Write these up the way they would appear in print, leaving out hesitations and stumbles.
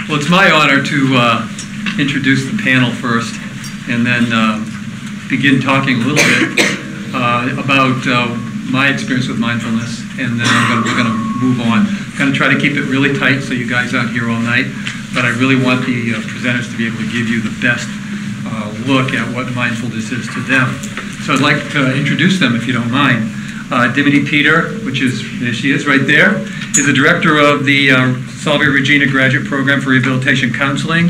Well, it's my honor to introduce the panel first and then begin talking a little bit about my experience with mindfulness, and then we're going to move on. I'm going to try to keep it really tight so you guys aren't here all night, but I really want the presenters to be able to give you the best look at what mindfulness is to them. So I'd like to introduce them, if you don't mind. Dimity Peter, which is, there she is right there, is the director of the Salve Regina Graduate Program for Rehabilitation Counseling.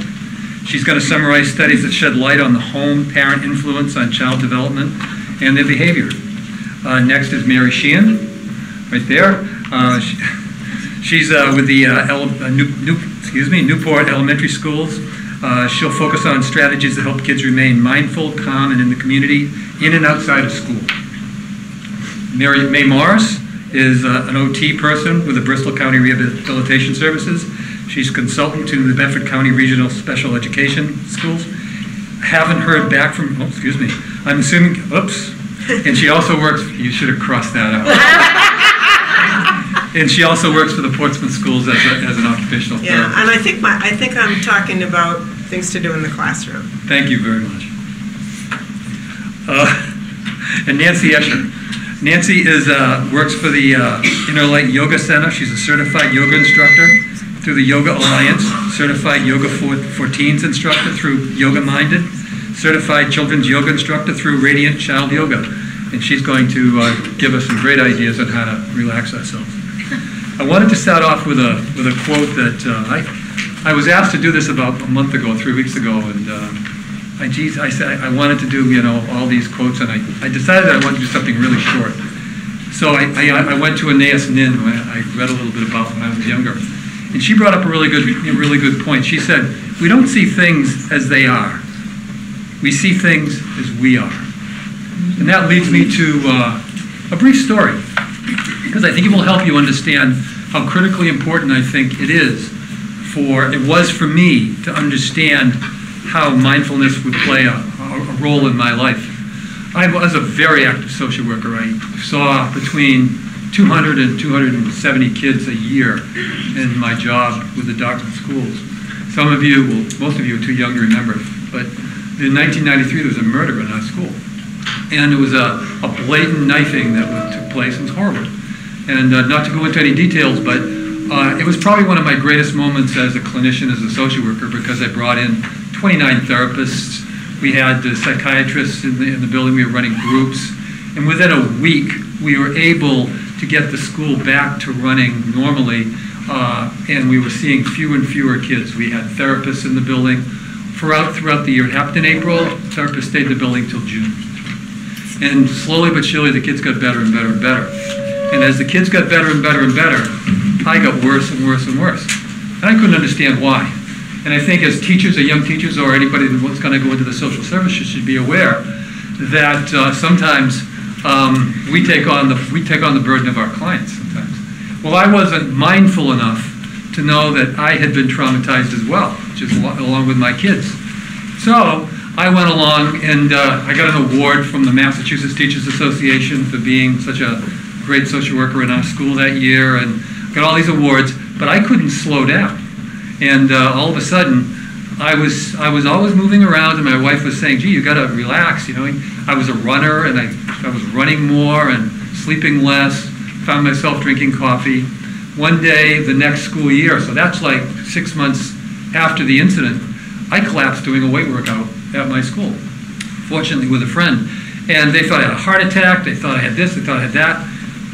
She's going to summarize studies that shed light on the home-parent influence on child development and their behavior. Next is Mary Sheehan, right there. She's with the Newport Elementary Schools. She'll focus on strategies that help kids remain mindful, calm, and in the community, in and outside of school. May Morris is an OT person with the Bristol County Rehabilitation Services. She's consultant to the Bedford County Regional Special Education Schools. Haven't heard back from, oh, excuse me, I'm assuming, oops. And she also works, you should have crossed that out. And she also works for the Portsmouth Schools as an occupational therapist. Yeah, and I think I'm talking about things to do in the classroom. Thank you very much. And Nancy Escher. Nancy works for the Inner Light Yoga Center. She's a certified yoga instructor through the Yoga Alliance, certified yoga for teens instructor through Yoga Minded, certified children's yoga instructor through Radiant Child Yoga. And she's going to give us some great ideas on how to relax ourselves. I wanted to start off with a quote that I was asked to do this about a month ago, 3 weeks ago, and I said I wanted to do, you know, all these quotes, and I decided that I wanted to do something really short. So I went to Anais Nin, who I read a little bit about when I was younger, and she brought up a really good point. She said, "We don't see things as they are. We see things as we are." And that leads me to a brief story, because I think it will help you understand how critically important I think it was for me to understand how mindfulness would play a role in my life. I was a very active social worker. I saw between 200 and 270 kids a year in my job with the Dartmouth schools. Some of you, well, most of you are too young to remember, but in 1993 there was a murder in our school. And it was a blatant knifing that took place. It was horrible. And not to go into any details, but it was probably one of my greatest moments as a clinician, as a social worker, because I brought in 29 therapists. We had the psychiatrists in the building. We were running groups. And within a week, we were able to get the school back to running normally, and we were seeing fewer and fewer kids. We had therapists in the building throughout the year. It happened in April. Therapists stayed in the building till June. And slowly but surely, the kids got better and better and better. And as the kids got better and better and better, I got worse and worse and worse. And I couldn't understand why. And I think as teachers or young teachers or anybody that's going to go into the social services should be aware that sometimes we take on the burden of our clients sometimes. Well, I wasn't mindful enough to know that I had been traumatized as well, just along with my kids. So I went along and I got an award from the Massachusetts Teachers Association for being such a great social worker in our school that year, and got all these awards, but I couldn't slow down. And all of a sudden, I was always moving around, and my wife was saying, "Gee, you got to relax." You know, I was a runner, and I was running more and sleeping less. Found myself drinking coffee. One day, the next school year, so that's like 6 months after the incident, I collapsed doing a weight workout at my school. Fortunately, with a friend, and they thought I had a heart attack. They thought I had this. They thought I had that,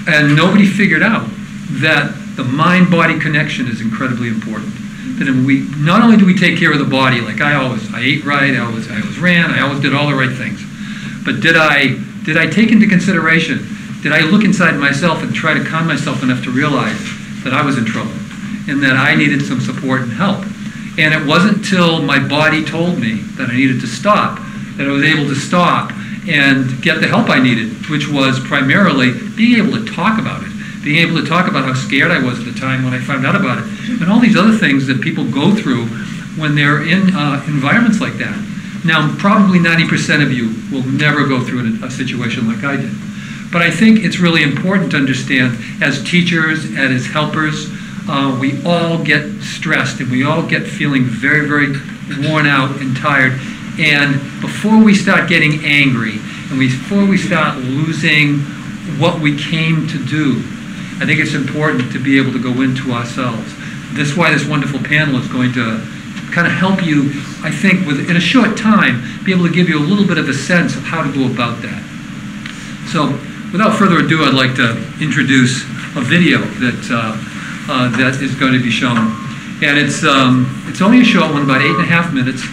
and nobody figured out that the mind-body connection is incredibly important. That not only do we take care of the body, like I ate right, I always ran, I always did all the right things, but did I take into consideration, did I look inside myself and try to calm myself enough to realize that I was in trouble and that I needed some support and help? And it wasn't until my body told me that I needed to stop that I was able to stop and get the help I needed, which was primarily being able to talk about it. Being able to talk about how scared I was at the time when I found out about it, and all these other things that people go through when they're in environments like that. Now, probably 90% of you will never go through a situation like I did. But I think it's really important to understand, as teachers and as helpers, we all get stressed and we all get feeling very, very worn out and tired. And before we start getting angry and before we start losing what we came to do, I think it's important to be able to go into ourselves. That's why this wonderful panel is going to kind of help you, I think, in a short time, be able to give you a little bit of a sense of how to go about that. So, without further ado, I'd like to introduce a video that is going to be shown. And it's only a short one, about 8.5 minutes,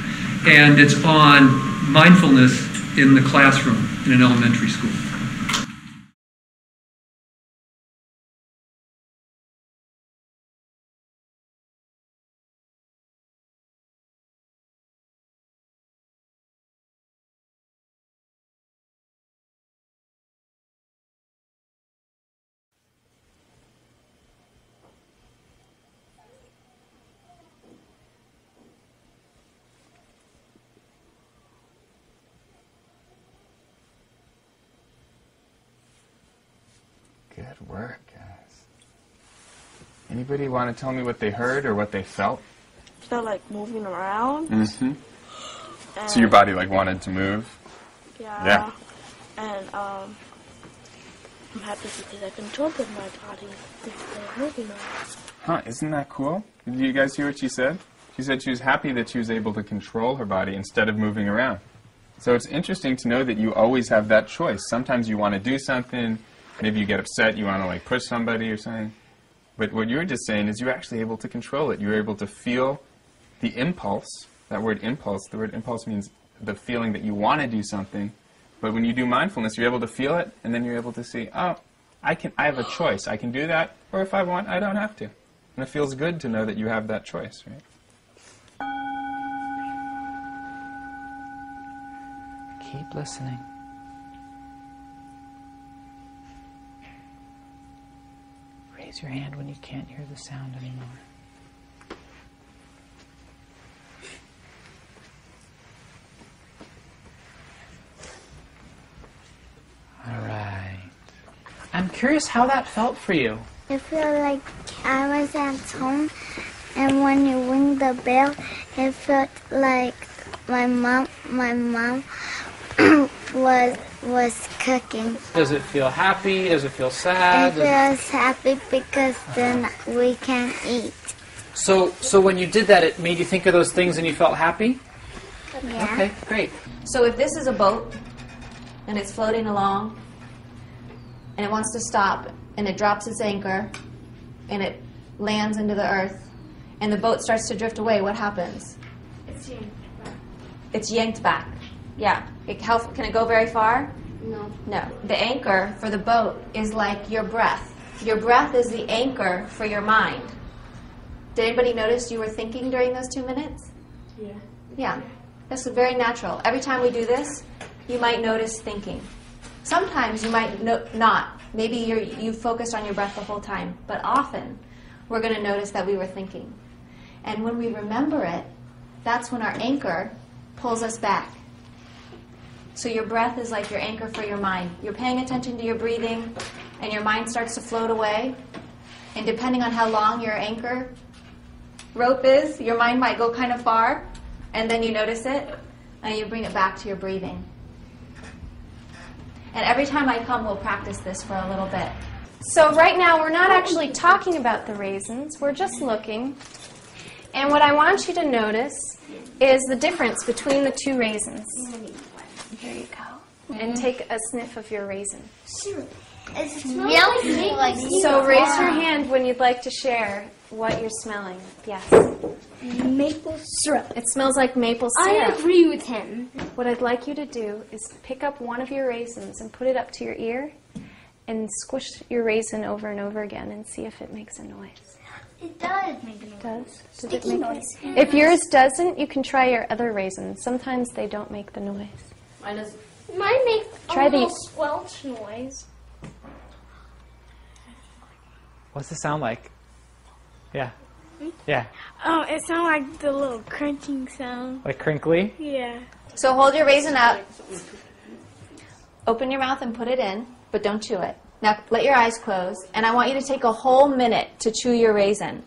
and it's on mindfulness in the classroom in an elementary school. Good work, guys. Anybody want to tell me what they heard or what they felt? Felt like moving around. Mm-hmm. So your body like wanted to move? Yeah. And I'm happy because I controlled my body instead of moving around. Huh, isn't that cool? Did you guys hear what she said? She said she was happy that she was able to control her body instead of moving around. So it's interesting to know that you always have that choice. Sometimes you want to do something. Maybe you get upset, you want to like push somebody or something. But what you're just saying is you're actually able to control it. You're able to feel the impulse. That word impulse, the word impulse means the feeling that you want to do something. But when you do mindfulness, you're able to feel it, and then you're able to see, oh, I have a choice. I can do that, or if I want, I don't have to. And it feels good to know that you have that choice, right? Keep listening. Raise your hand when you can't hear the sound anymore. All right. I'm curious how that felt for you. I feel like I was at home, and when you ring the bell, it felt like my mom was cooking. Does it feel happy? Does it feel sad? It feels happy because then we can eat. So when you did that, it made you think of those things and you felt happy? Yeah. Okay, great. So if this is a boat and it's floating along and it wants to stop and it drops its anchor and it lands into the earth and the boat starts to drift away, what happens? It's yanked back. It's yanked back. Yeah. Can it go very far? No. No. The anchor for the boat is like your breath. Your breath is the anchor for your mind. Did anybody notice you were thinking during those 2 minutes? Yeah. Yeah. That's very natural. Every time we do this, you might notice thinking. Sometimes you might not. Maybe you focused on your breath the whole time. But often, we're going to notice that we were thinking. And when we remember it, that's when our anchor pulls us back. So your breath is like your anchor for your mind. You're paying attention to your breathing, and your mind starts to float away. And depending on how long your anchor rope is, your mind might go kind of far, and then you notice it, and you bring it back to your breathing. And every time I come, we'll practice this for a little bit. So right now, we're not actually talking about the raisins. We're just looking. And what I want you to notice is the difference between the two raisins. Here you go. And take a sniff of your raisin. It smells really like So raise your hand when you'd like to share what you're smelling. Yes. maple syrup. It smells like maple syrup. I agree with him. What I'd like you to do is pick up one of your raisins and put it up to your ear and squish your raisin over and over again and see if it makes a noise. It does make a noise. It does? Does it Sticky make noise. If yours doesn't, you can try your other raisins. Sometimes they don't make the noise. Mine makes Try a little these. squelch noise. What's the sound like? Yeah. Yeah. Oh, it sounds like the little crunching sound. Like crinkly? Yeah. So hold your raisin up. Open your mouth and put it in, but don't chew it. Now let your eyes close, and I want you to take a whole minute to chew your raisin.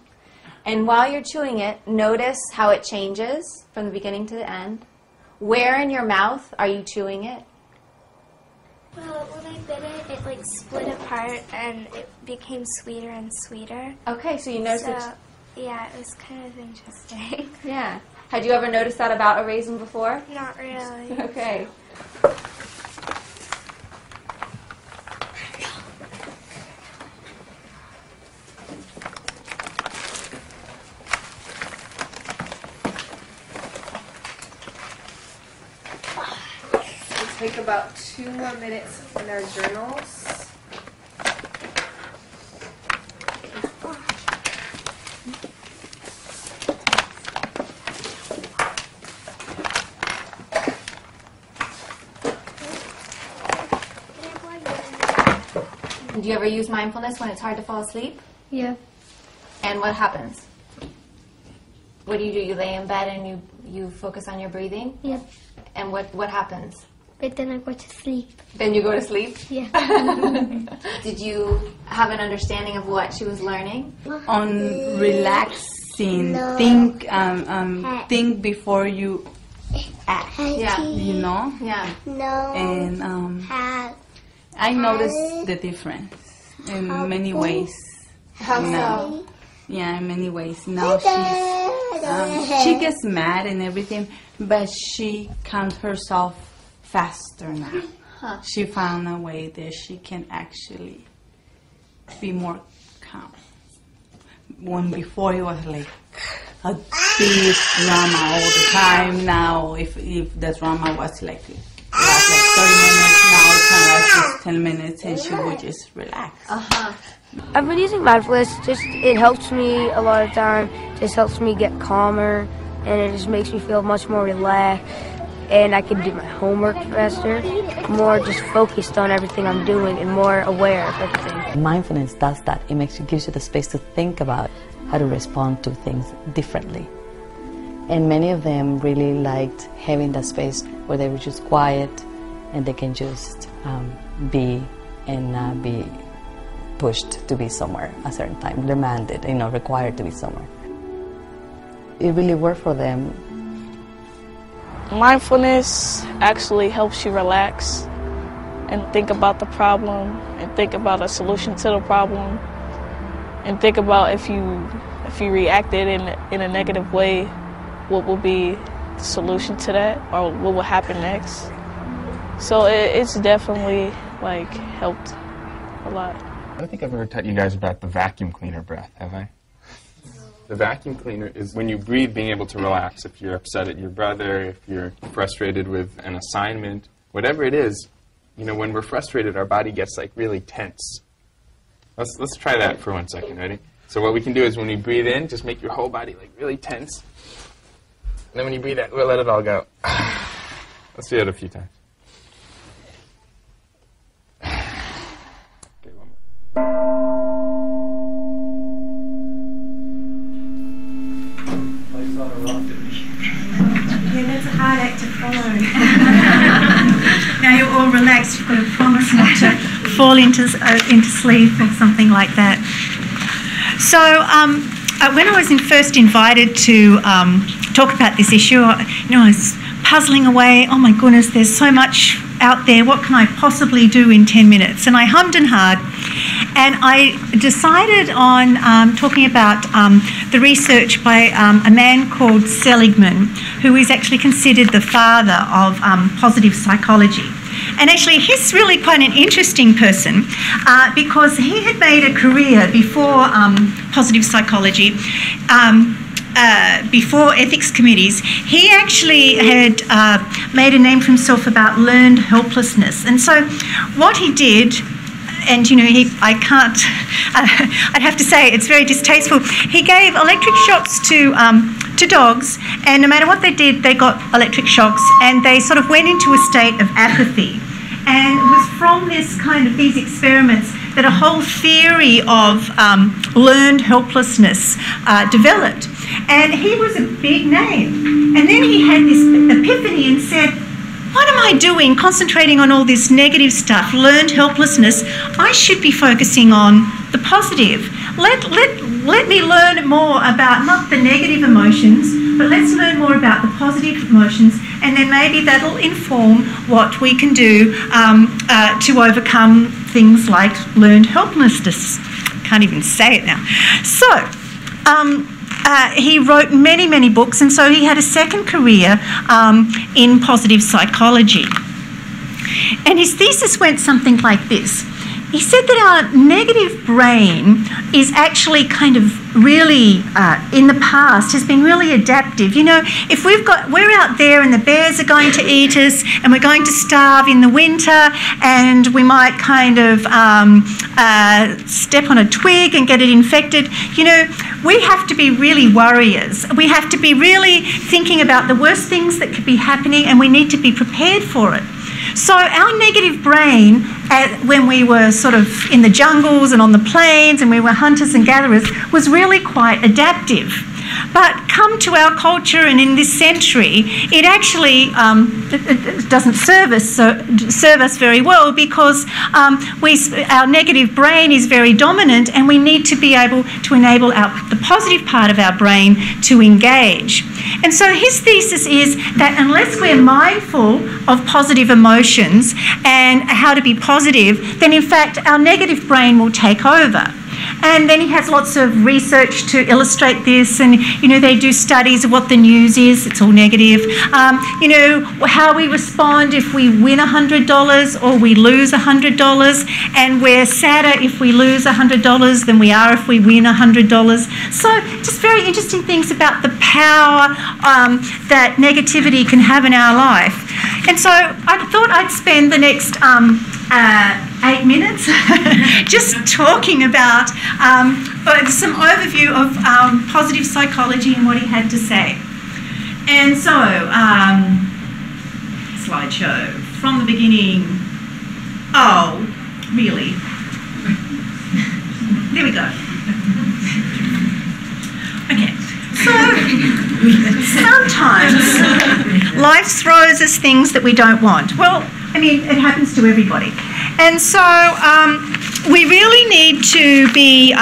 And while you're chewing it, notice how it changes from the beginning to the end. Where in your mouth are you chewing it? Well, when I bit it, it like split apart and it became sweeter and sweeter. Okay, so you noticed it. So, yeah, it was kind of interesting. Yeah. Had you ever noticed that about a raisin before? Not really. Okay. We'll take about 2 more minutes in our journals. Do you ever use mindfulness when it's hard to fall asleep? Yeah. And what happens? What do? You lay in bed and you focus on your breathing? Yeah. And what happens? But then I go to sleep. Then you go to sleep? Yeah. Did you have an understanding of what she was learning? On relaxing, No. think before you act, Yeah. you know? Yeah. No. And Have. I noticed the difference in many ways. How now. so? Yeah, in many ways. Now she gets mad and everything, but she calms herself faster now. Huh. She found a way that she can actually be more calm. When before it was like a big drama all the time. Now, if the drama was like 30 minutes, now it can last just 10 minutes, and she would just relax. Uh-huh. I've been using mindfulness. It helps me a lot of time. Just helps me get calmer, and it just makes me feel much more relaxed. And I can do my homework faster, more just focused on everything I'm doing and more aware of everything. Mindfulness does that. It gives you the space to think about how to respond to things differently. And many of them really liked having that space where they were just quiet and they can just be and not be pushed to be somewhere a certain time, demanded, required to be somewhere. It really worked for them. Mindfulness actually helps you relax and think about the problem and think about a solution to the problem and think about if you reacted in a negative way, what will be the solution to that or what will happen next. So it's definitely helped a lot. I don't think I've ever taught you guys about the vacuum cleaner breath, have I? The vacuum cleaner is when you breathe, being able to relax. If you're upset at your brother, if you're frustrated with an assignment, whatever it is, when we're frustrated, our body gets really tense. Let's try that for 1 second, ready? So what we can do is when we breathe in, just make your whole body really tense. And then when you breathe out, we'll let it all go. Let's do it a few times. Okay, one more. Yeah, that's a hard act to follow. Now you're all relaxed. You've got to promise not to fall into sleep or something like that. So when I was first invited to talk about this issue, I was puzzling away. Oh my goodness, there's so much out there. What can I possibly do in 10 minutes? And I hummed and hawed. And I decided on talking about the research by a man called Seligman, who is actually considered the father of positive psychology. And actually, he's really quite an interesting person because he had made a career before positive psychology, before ethics committees. He actually had made a name for himself about learned helplessness. And so what he did, and I'd have to say it's very distasteful. He gave electric shocks to dogs, and no matter what they did, they got electric shocks, and they sort of went into a state of apathy. And it was from these experiments that a whole theory of learned helplessness developed. And he was a big name. And then he had this epiphany and said, what am I doing concentrating on all this negative stuff, learned helplessness? I should be focusing on the positive. Let me learn more about not the negative emotions, but let's learn more about the positive emotions, and then maybe that'll inform what we can do to overcome things like learned helplessness. Can't even say it now. So, he wrote many, many books, and so he had a second career in positive psychology. And his thesis went something like this. He said that our negative brain is actually kind of really, in the past, has been really adaptive. You know, if we're out there and the bears are going to eat us and we're going to starve in the winter and we might kind of step on a twig and get it infected, you know, we have to be really warriors. We have to be really thinking about the worst things that could be happening, and we need to be prepared for it. So our negative brain, when we were sort of in the jungles and on the plains and we were hunters and gatherers, was really quite adaptive. But come to our culture and in this century, it actually it doesn't serve us very well, because our negative brain is very dominant, and we need to be able to enable the positive part of our brain to engage. And so his thesis is that unless we're mindful of positive emotions and how to be positive, then in fact our negative brain will take over. And then he has lots of research to illustrate this, and you know, they do studies of what the news is. It's all negative. You know, how we respond if we win $100 or we lose $100, and we're sadder if we lose $100 than we are if we win $100. So just very interesting things about the power that negativity can have in our life. And so I thought I'd spend the next 8 minutes just talking about some overview of positive psychology and what he had to say. And so, slideshow from the beginning. Oh, really? There we go. Okay. So, sometimes life throws us things that we don't want. Well, I mean, it happens to everybody. And so we really need to be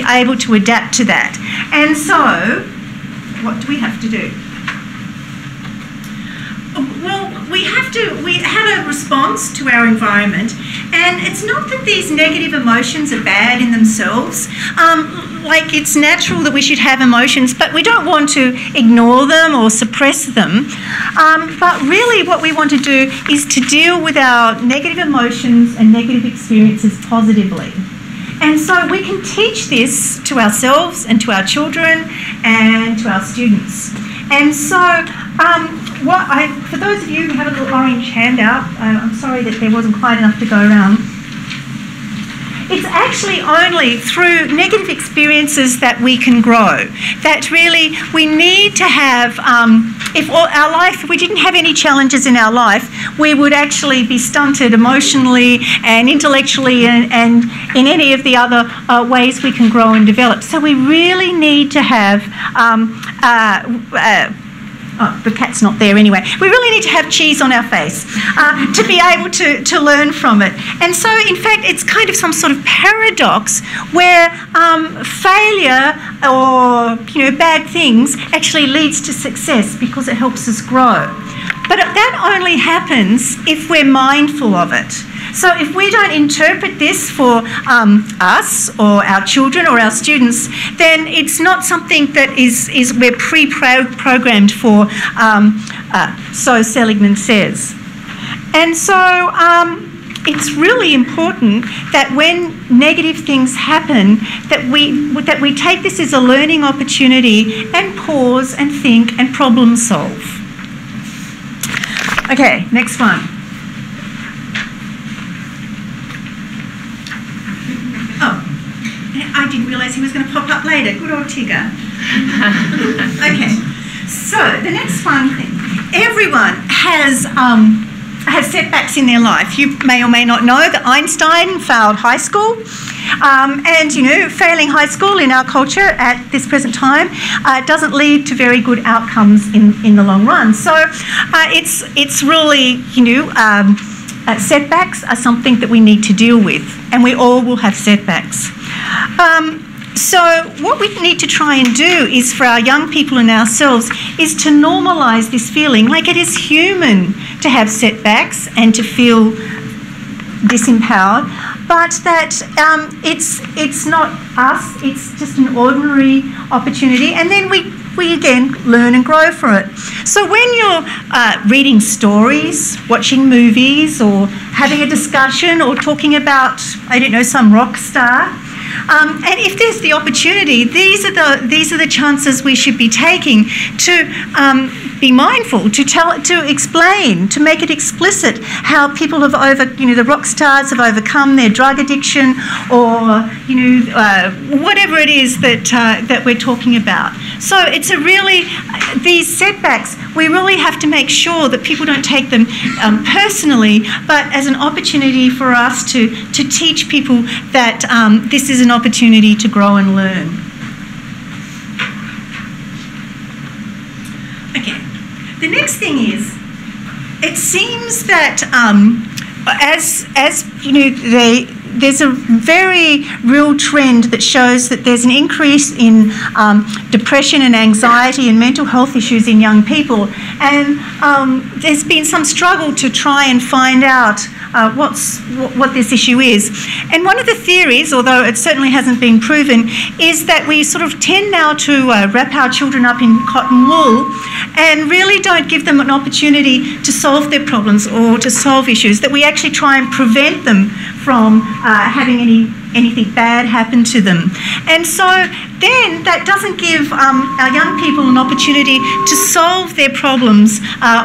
able to adapt to that. And so, what do we have to do? Well, we have a response to our environment, and it's not that these negative emotions are bad in themselves. Like, it's natural that we should have emotions, but we don't want to ignore them or suppress them. But really what we want to do is to deal with our negative emotions and negative experiences positively. And so we can teach this to ourselves and to our children and to our students. And so for those of you who have a little orange handout, I'm sorry that there wasn't quite enough to go around. It's actually only through negative experiences that we can grow. That really we need to have, if we didn't have any challenges in our life, we would actually be stunted emotionally and intellectually and in any of the other ways we can grow and develop. So we really need to have oh, the cat's not there anyway. We really need to have cheese on our face to be able to learn from it. And so, in fact, it's kind of some sort of paradox where failure or bad things actually leads to success because it helps us grow. But that only happens if we're mindful of it. So if we don't interpret this for us or our children or our students, then it's not something that we're pre-programmed for, so Seligman says. And so it's really important that when negative things happen, that we take this as a learning opportunity and pause and think and problem solve. Okay, next one. Oh, I didn't realise he was going to pop up later. Good old Tigger. Okay, so the next one thing. Everyone has have setbacks in their life. You may or may not know that Einstein failed high school. And, you know, failing high school in our culture at this present time doesn't lead to very good outcomes in the long run. So it's really, you know, setbacks are something that we need to deal with, and we all will have setbacks. So what we need to try and do is, for our young people and ourselves, is to normalise this feeling. Like, it is human to have setbacks and to feel disempowered, but that it's not us, it's just an ordinary opportunity, and then we again learn and grow from it. So when you're reading stories, watching movies, or having a discussion, or talking about, I don't know, some rock star, and if there's the opportunity, these are the chances we should be taking to be mindful, to explain, to make it explicit how people have the rock stars have overcome their drug addiction, or whatever it is that we're talking about. So it's these setbacks, we really have to make sure that people don't take them personally, but as an opportunity for us to teach people that this is an opportunity to grow and learn. Okay. The next thing is, it seems that as you know, there's a very real trend that shows that there's an increase in depression and anxiety and mental health issues in young people, and there's been some struggle to try and find out what this issue is. And one of the theories, although it certainly hasn't been proven, is that we sort of tend now to wrap our children up in cotton wool and really don't give them an opportunity to solve their problems or to solve issues, that we actually try and prevent them from having anything bad happen to them. And so then that doesn't give our young people an opportunity to solve their problems,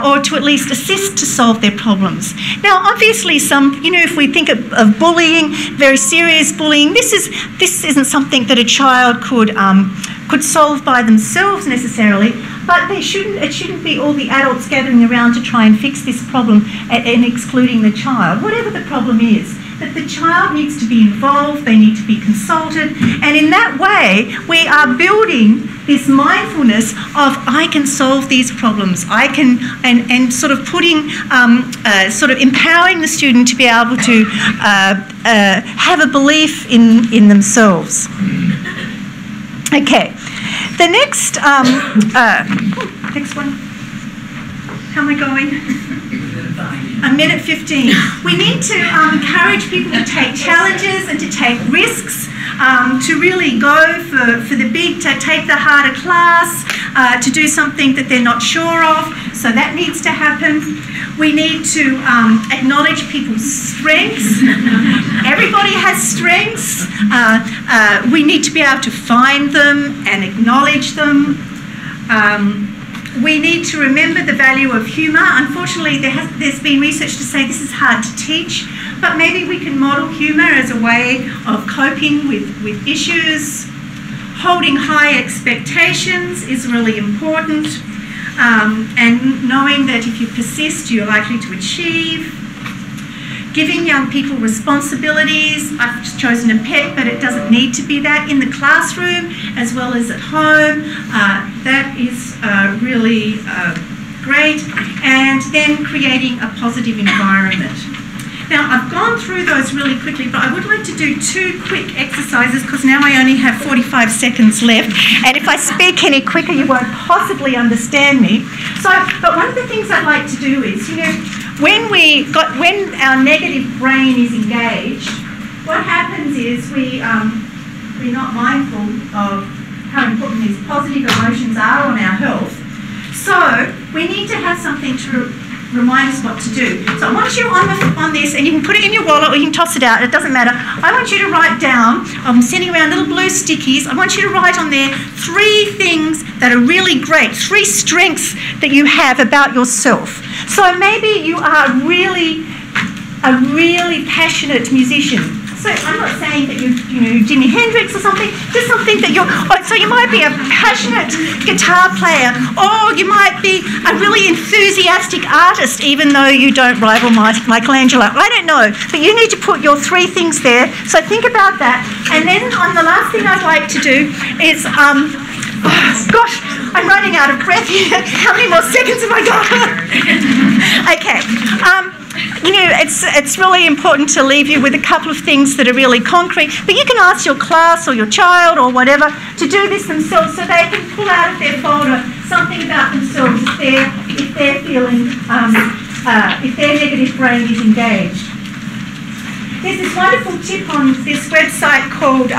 or to at least assist to solve their problems. Now, obviously, if we think of bullying, very serious bullying, this isn't something that a child could solve by themselves necessarily, but it shouldn't be all the adults gathering around to try and fix this problem and excluding the child, whatever the problem is. That the child needs to be involved, they need to be consulted, and in that way we are building this mindfulness of, I can solve these problems, I can, and sort of putting, sort of empowering the student to be able to have a belief in themselves. Okay, the next next one. How am I going? A minute 15. We need to encourage people to take challenges and to take risks, to really go for the big, to take the harder class, to do something that they're not sure of. So that needs to happen. We need to acknowledge people's strengths. Everybody has strengths. We need to be able to find them and acknowledge them. We need to remember the value of humour. Unfortunately, there's been research to say this is hard to teach, but maybe we can model humour as a way of coping with issues. Holding high expectations is really important, and knowing that if you persist, you're likely to achieve. Giving young people responsibilities. I've chosen a pet, but it doesn't need to be that, in the classroom as well as at home. That is really great. And then creating a positive environment. Now, I've gone through those really quickly, but I would like to do 2 quick exercises because now I only have 45 seconds left. And if I speak any quicker, you won't possibly understand me. But one of the things I'd like to do is, when our negative brain is engaged, what happens is we're not mindful of how important these positive emotions are on our health. So we need to have something to remind us what to do. So I want you on this, and you can put it in your wallet or you can toss it out, it doesn't matter. I want you to write down, I'm sending around little blue stickies, I want you to write on there 3 things that are really great, 3 strengths that you have about yourself. So maybe you are a really passionate musician. So I'm not saying that you're, Jimi Hendrix or something, just something that so you might be a passionate guitar player, or you might be a really enthusiastic artist, even though you don't rival Michelangelo. I don't know, but you need to put your 3 things there, so think about that. And then the last thing I'd like to do is, gosh, I'm running out of breath here. How many more seconds have I got? Okay. It's really important to leave you with a couple of things that are really concrete, but you can ask your class or your child or whatever to do this themselves, so they can pull out of their folder something about themselves if they're feeling, if their negative brain is engaged. There's this wonderful tip on this website called,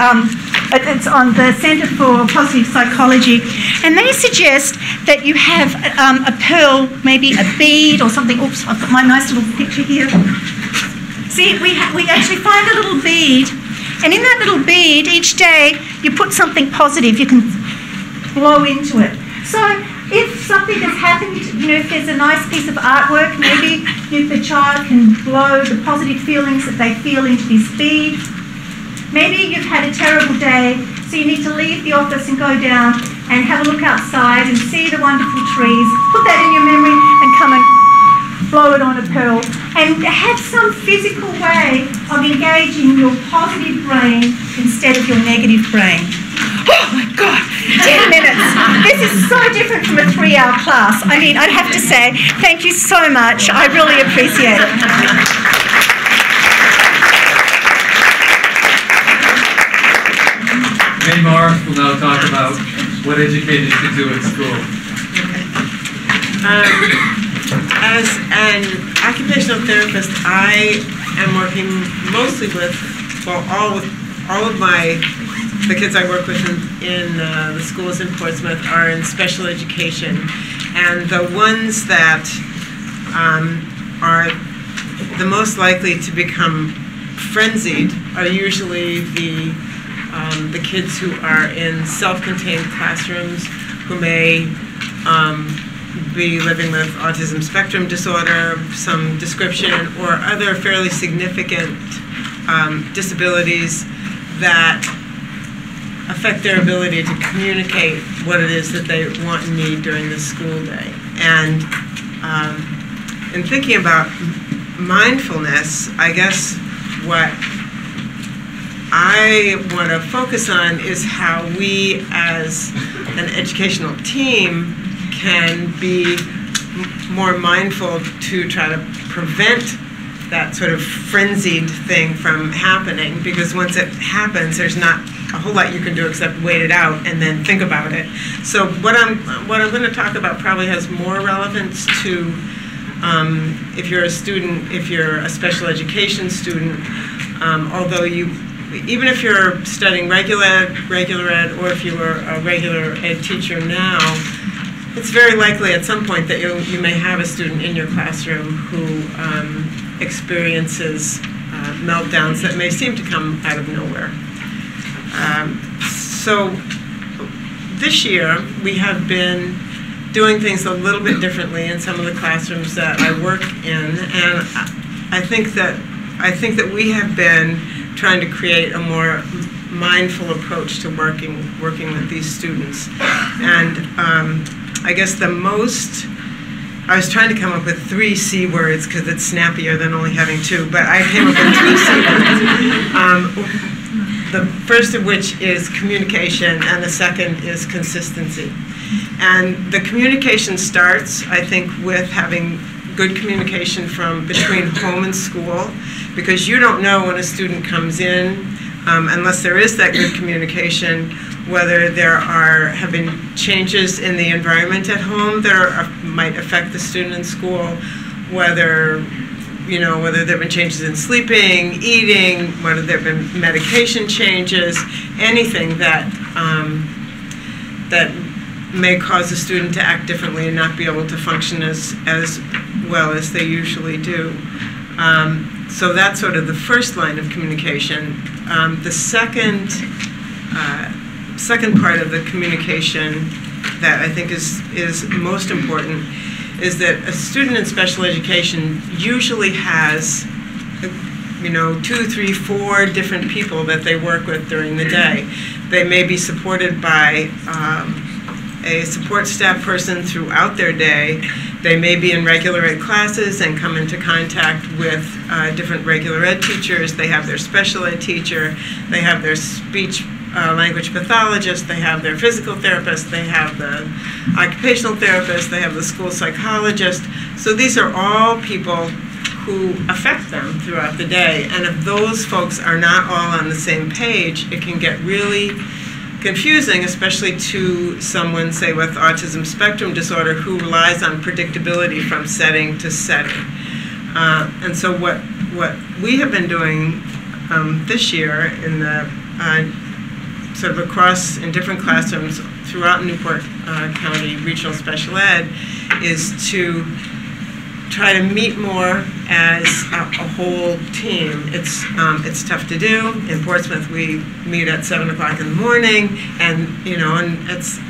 it's on the Centre for Positive Psychology, and they suggest that you have a pearl, maybe a bead or something. Oops, I've got my nice little picture here. See, we actually find a little bead, and in that little bead, each day, you put something positive. You can blow into it. So if something has happened, if there's a nice piece of artwork, maybe the child can blow the positive feelings that they feel into this bead. Maybe you've had a terrible day, so you need to leave the office and go down and have a look outside and see the wonderful trees. Put that in your memory and come and blow it on a pearl. And have some physical way of engaging your positive brain instead of your negative brain. Oh my God, 10 minutes. This is so different from a 3-hour class. I mean, I'd have to say, thank you so much. I really appreciate it. May Morris will now talk about what educators can do at school. As an occupational therapist, I am working mostly with, all of the kids I work with in the schools in Portsmouth are in special education, and the ones that are the most likely to become frenzied are usually the kids who are in self-contained classrooms, who may be living with autism spectrum disorder, some description, or other fairly significant disabilities that affect their ability to communicate what it is that they want and need during the school day. And in thinking about mindfulness, I guess what I want to focus on is how we as an educational team can be more mindful to try to prevent that sort of frenzied thing from happening, because once it happens, there's not a whole lot you can do except wait it out and then think about it. So what I'm going to talk about probably has more relevance to if you're a student, if you're a special education student, although even if you're studying regular ed, or if you were a regular ed teacher now, it's very likely at some point that you may have a student in your classroom who experiences meltdowns that may seem to come out of nowhere. So this year we have been doing things a little bit differently in some of the classrooms that I work in, and I think that we have been trying to create a more mindful approach to working with these students. And I guess I was trying to come up with 3 C words because it's snappier than only having 2, but I came up with 3 C words. The first of which is communication, and the second is consistency. And the communication starts, I think, with having good communication from between home and school, because you don't know when a student comes in, unless there is that good communication, whether there have been changes in the environment at home that might affect the student in school, whether there have been changes in sleeping, eating, whether there have been medication changes, anything that that may cause a student to act differently and not be able to function as well as they usually do. So that's sort of the first line of communication. The second part of the communication that I think is most important is that a student in special education usually has 2, 3, 4 different people that they work with during the day. They may be supported by a support staff person throughout their day. They may be in regular ed classes and come into contact with different regular ed teachers. They have their special ed teacher. They have their speech language pathologist. They have their physical therapist. They have the occupational therapist. They have the school psychologist. So these are all people who affect them throughout the day. And if those folks are not all on the same page, it can get really confusing, especially to someone, say, with autism spectrum disorder who relies on predictability from setting to setting. And so what we have been doing this year in the sort of across in different classrooms throughout Newport County Regional Special Ed is to try to meet more as a whole team. It's tough to do. In Portsmouth, we meet at 7 o'clock in the morning, and it's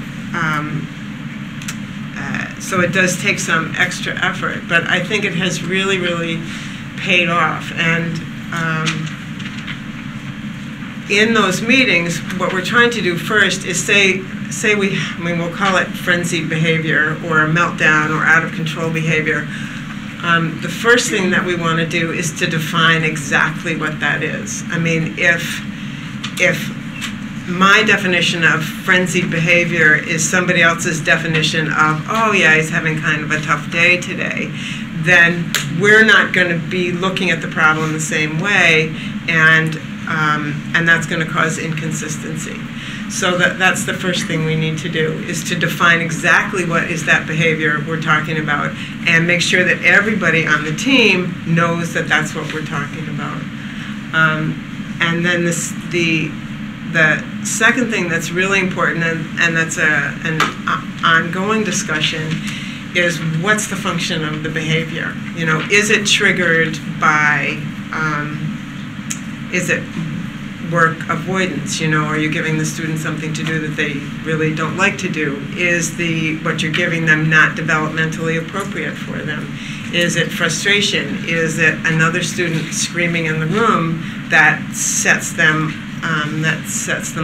so it does take some extra effort. But I think it has really, really paid off. And in those meetings, what we're trying to do first is we'll call it frenzied behavior or a meltdown or out of control behavior. The first thing that we want to do is to define exactly what that is. I mean, if my definition of frenzied behavior is somebody else's definition of, oh yeah, he's having kind of a tough day today, then we're not going to be looking at the problem the same way, and that's going to cause inconsistency. So that's the first thing we need to do, is to define exactly what is that behavior we're talking about and make sure that everybody on the team knows that that's what we're talking about. And then the second thing that's really important, and that's an ongoing discussion, is what's the function of the behavior? Is it triggered by, is it work avoidance? Are you giving the student something to do that they really don't like to do? Is what you're giving them not developmentally appropriate for them? Is it frustration? Is it another student screaming in the room that sets them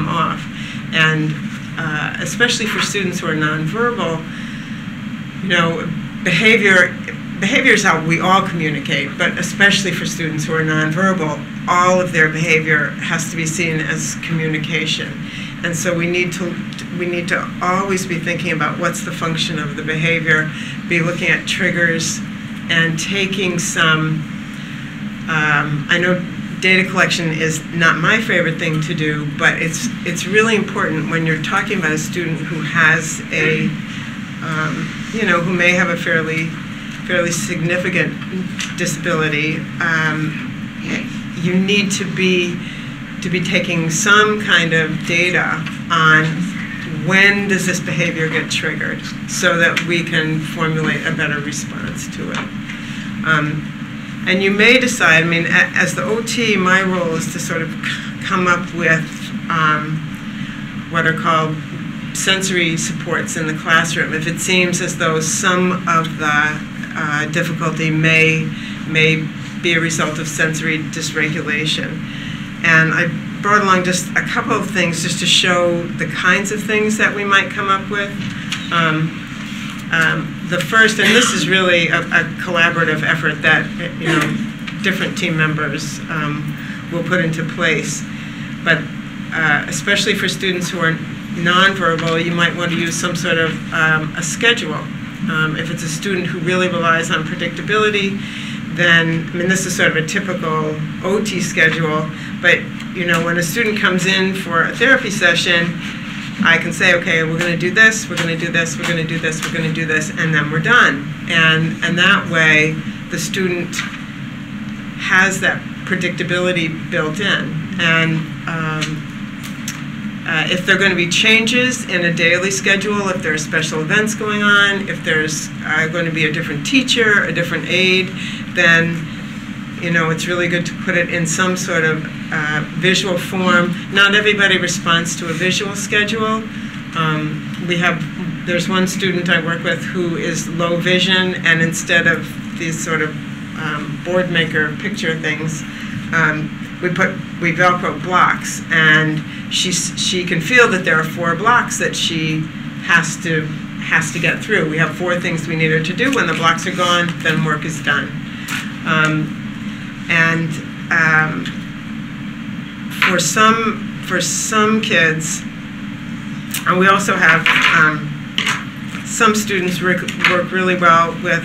off? And especially for students who are nonverbal, behavior is how we all communicate, but especially for students who are nonverbal, all of their behavior has to be seen as communication. And so we need to always be thinking about what's the function of the behavior, be looking at triggers, and taking some, I know data collection is not my favorite thing to do, but it's really important when you're talking about a student who has a, who may have a fairly significant disability. You need to be taking some kind of data on when does this behavior get triggered, so that we can formulate a better response to it. And you may decide, as the OT, my role is to sort of come up with what are called sensory supports in the classroom. If it seems as though some of the difficulty may be a result of sensory dysregulation. And I brought along just a couple of things just to show the kinds of things that we might come up with. The first, and this is really a collaborative effort that different team members will put into place, but especially for students who are nonverbal, you might want to use some sort of a schedule. If it's a student who really relies on predictability, then, this is sort of a typical OT schedule, but when a student comes in for a therapy session, I can say, okay, we're going to do this, we're going to do this, we're going to do this, we're going to do this, and then we're done. And that way, the student has that predictability built in. And if there are going to be changes in a daily schedule, if there are special events going on, if there's going to be a different teacher, a different aide, then it's really good to put it in some sort of visual form. Not everybody responds to a visual schedule. There's one student I work with who is low vision, and instead of these sort of board maker picture things, we Velcro blocks, and she can feel that there are 4 blocks that she has to get through. We have 4 things we need her to do. When the blocks are gone, then work is done. For some kids, and we also have some students work really well with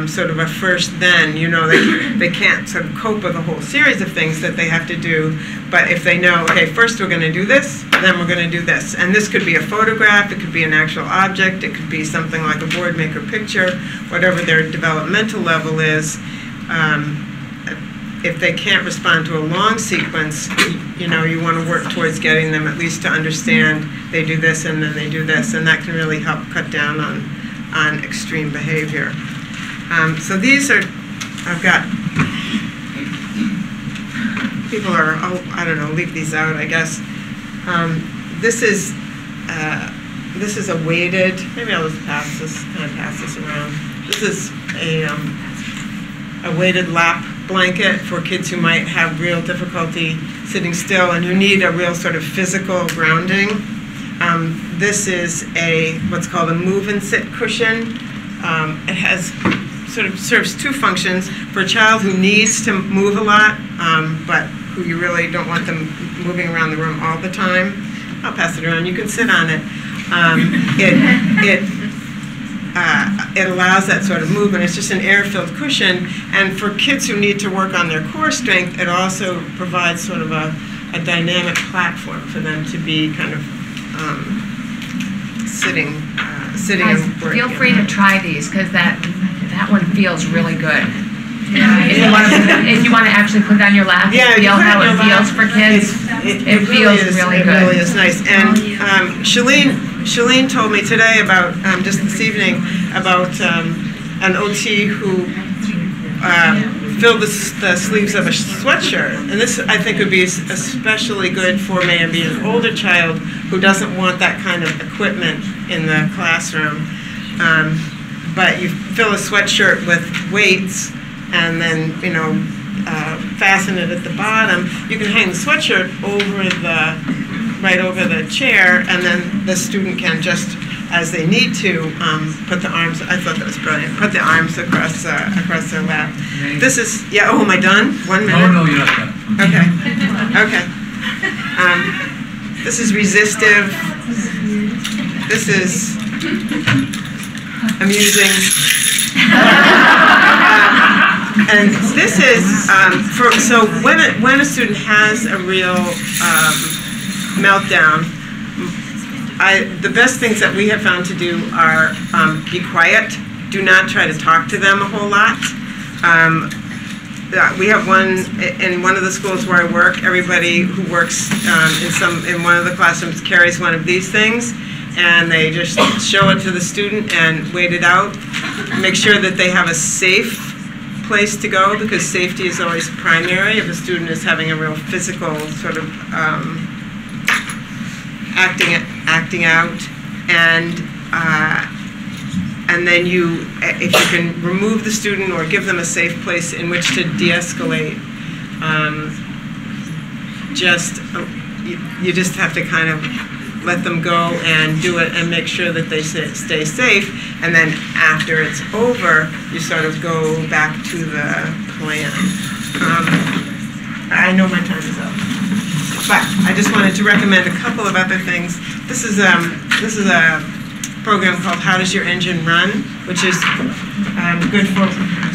sort of a first then. You know, they can't sort of cope with a whole series of things that they have to do, but if they know, okay, first we're going to do this, then we're going to do this. And this could be a photograph, it could be an actual object, it could be something like a board maker picture, whatever their developmental level is. If they can't respond to a long sequence, you know, you want to work towards getting them at least to understand they do this and then they do this, and that can really help cut down on extreme behavior. So these are, I've got, people are, I don't know, leave these out, I guess. This is a weighted, maybe I'll just pass this around. This is a weighted lap blanket for kids who might have real difficulty sitting still and who need a real sort of physical grounding. This is what's called a move and sit cushion. It has sort of serves 2 functions for a child who needs to move a lot, but who you really don't want them moving around the room all the time. I'll pass it around. You can sit on it. It allows that sort of movement. It's just an air-filled cushion, and for kids who need to work on their core strength, it also provides sort of a dynamic platform for them to be kind of sitting Guys, and working. feel free to try these, because that one feels really good. Yeah. If you want to actually put it on your lap, yeah, feel how it feels for kids. It feels really good. It really is nice. And Shalene told me today about, just this evening, about an OT who filled the sleeves of a sweatshirt. And this, I think, would be especially good for maybe an older child who doesn't want that kind of equipment in the classroom. But you fill a sweatshirt with weights and then, you know, fasten it at the bottom. You can hang the sweatshirt right over the chair, and then the student can just, as they need to, put the arms, I thought that was brilliant, put the arms across their lap. This is, yeah, oh, am I done? 1 minute? Oh, no, you're not done. Okay. This is resistive. This is amusing. And this is, so when a student has a real meltdown, the best things that we have found to do are be quiet. Do not try to talk to them a whole lot. We have in one of the schools where I work. Everybody who works in one of the classrooms carries one of these things, and they just show it to the student and wait it out. Make sure that they have a safe place to go, because safety is always primary if a student is having a real physical sort of acting out, and then if you can remove the student or give them a safe place in which to de-escalate, you just have to kind of let them go and do it and make sure that they stay safe, and then after it's over, you sort of go back to the plan. I know my time is up, but I just wanted to recommend a couple of other things. This is a program called How Does Your Engine Run, which is good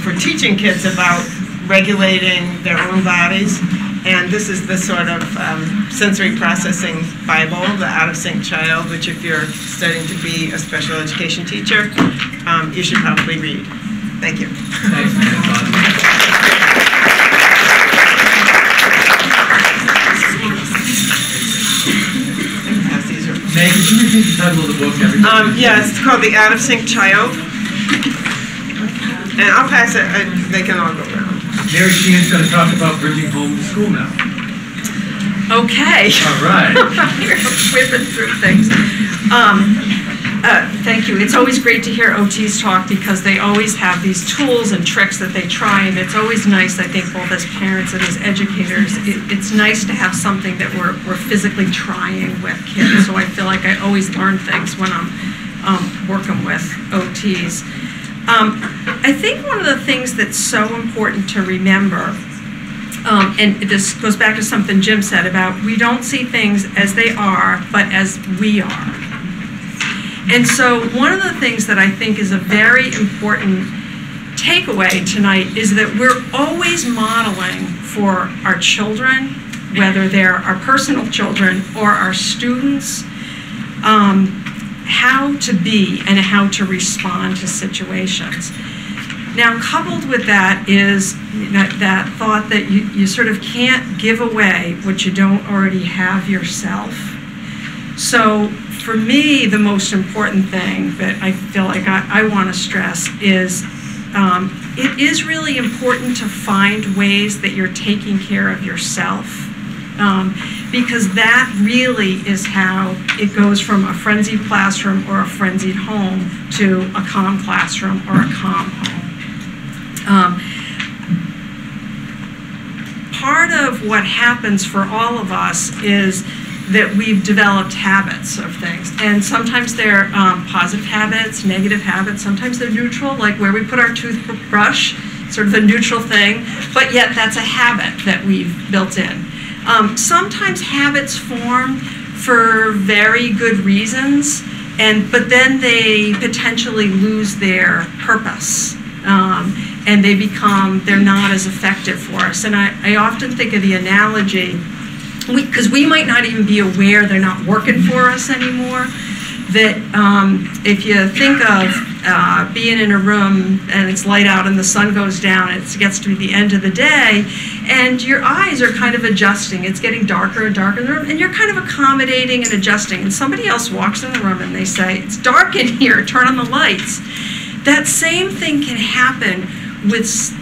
for teaching kids about regulating their own bodies. And this is the sort of sensory processing Bible, the Out of Sync Child, which if you're studying to be a special education teacher, you should probably read. Thank you. Thanks, man. May, could you repeat the title of the book? Yeah, it's called The Out of Sync Child. And I'll pass it. They can all go around. Mary Sheehan's going to talk about bridging home to school now. Okay. All right. We're whipping through things. Thank Thank you. It's always great to hear OTs talk because they always have these tools and tricks that they try, and it's always nice, I think, both as parents and as educators, it's nice to have something that we're physically trying with kids. So I feel like I always learn things when I'm working with OTs. I think one of the things that's so important to remember, and this goes back to something Jim said about we don't see things as they are, but as we are. And so one of the things that I think is a very important takeaway tonight is that we're always modeling for our children, whether they're our personal children or our students, how to be and how to respond to situations. Now, coupled with that is that thought that you sort of can't give away what you don't already have yourself. So for me, the most important thing that I feel like I want to stress is it is really important to find ways that you're taking care of yourself, because that really is how it goes from a frenzied classroom or a frenzied home to a calm classroom or a calm home. Part of what happens for all of us is that we've developed habits of things, and sometimes they're positive habits, negative habits, sometimes they're neutral, like where we put our toothbrush, sort of a neutral thing, but yet that's a habit that we've built in. Sometimes habits form for very good reasons, but then they potentially lose their purpose, and they're not as effective for us. And I often think of the analogy, because we might not even be aware they're not working for us anymore, that if you think of being in a room and it's light out and the sun goes down, it gets to be the end of the day, and your eyes are kind of adjusting. It's getting darker and darker in the room, and you're kind of accommodating and adjusting, and somebody else walks in the room and they say, "It's dark in here, turn on the lights." That same thing can happen with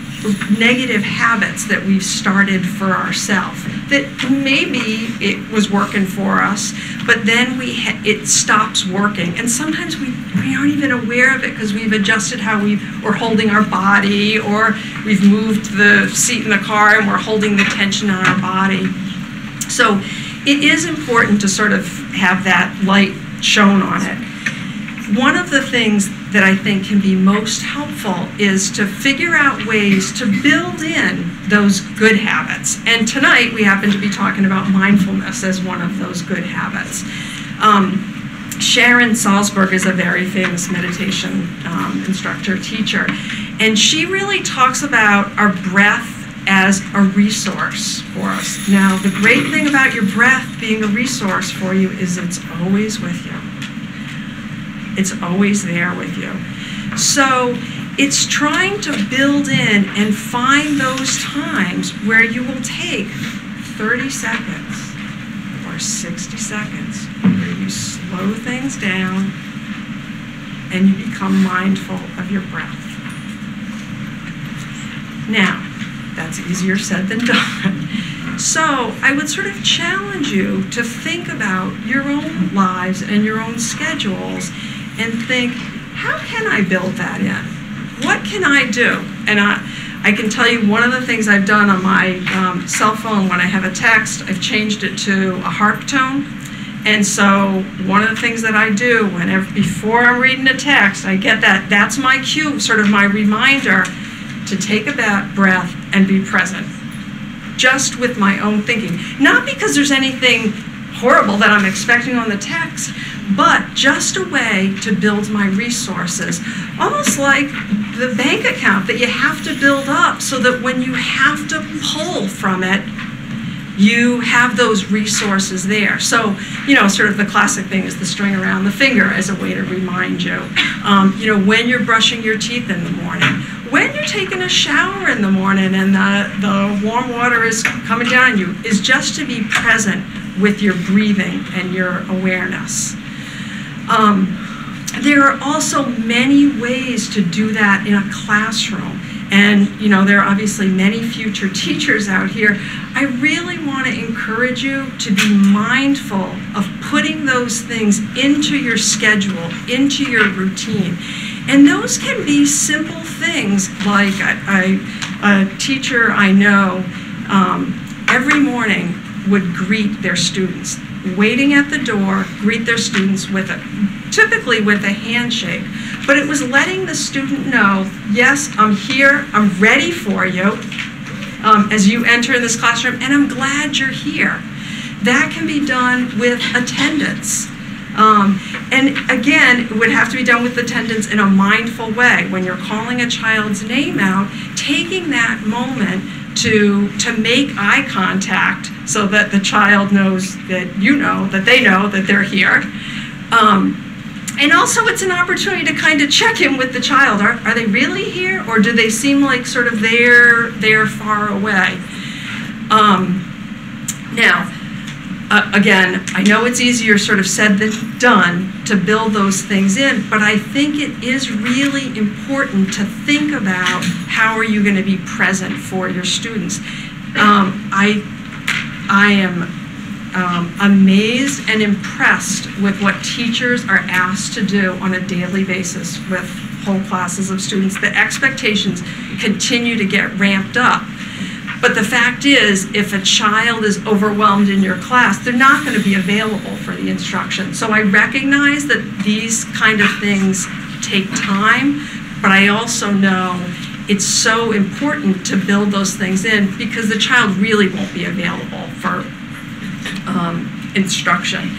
negative habits that we've started for ourselves, that maybe it was working for us, but then it stops working, and sometimes we aren't even aware of it because we've adjusted how we're holding our body, or we've moved the seat in the car and we're holding the tension on our body. So it is important to sort of have that light shown on it. One of the things that I think can be most helpful is to figure out ways to build in those good habits. And tonight we happen to be talking about mindfulness as one of those good habits. Sharon Salzberg is a very famous meditation instructor, teacher, and she really talks about our breath as a resource for us. Now, the great thing about your breath being a resource for you is it's always with you. It's always there with you. So it's trying to build in and find those times where you will take 30 seconds or 60 seconds where you slow things down and you become mindful of your breath. Now, that's easier said than done. So I would sort of challenge you to think about your own lives and your own schedules and think, how can I build that in? What can I do? And I can tell you one of the things I've done on my cell phone when I have a text, I've changed it to a harp tone. And so one of the things that I do before I'm reading a text, I get that's my cue, sort of my reminder to take a breath and be present, just with my own thinking. Not because there's anything horrible that I'm expecting on the text, but just a way to build my resources, almost like the bank account that you have to build up so that when you have to pull from it, you have those resources there. So, sort of the classic thing is the string around the finger as a way to remind you. When you're brushing your teeth in the morning, when you're taking a shower in the morning and the warm water is coming down on you, is just to be present with your breathing and your awareness. There are also many ways to do that in a classroom. and you know, there are obviously many future teachers out here, I really want to encourage you to be mindful of putting those things into your schedule, into your routine. And those can be simple things like a teacher I know every morning would greet their students, waiting at the door, greet their students typically with a handshake. But it was letting the student know, yes, I'm here, I'm ready for you as you enter this classroom, and I'm glad you're here. That can be done with attendance. And again, it would have to be done with attendance in a mindful way. When you're calling a child's name out, taking that moment to make eye contact so that the child knows that you know that they're here. And also it's an opportunity to kind of check in with the child. Are they really here, or do they seem like sort of they're far away? Now, again, I know it's easier sort of said than done to build those things in, but I think it is really important to think about how are you going to be present for your students. I am amazed and impressed with what teachers are asked to do on a daily basis with whole classes of students. The expectations continue to get ramped up. But the fact is, if a child is overwhelmed in your class, they're not going to be available for the instruction. So I recognize that these kind of things take time, but I also know it's so important to build those things in because the child really won't be available for instruction.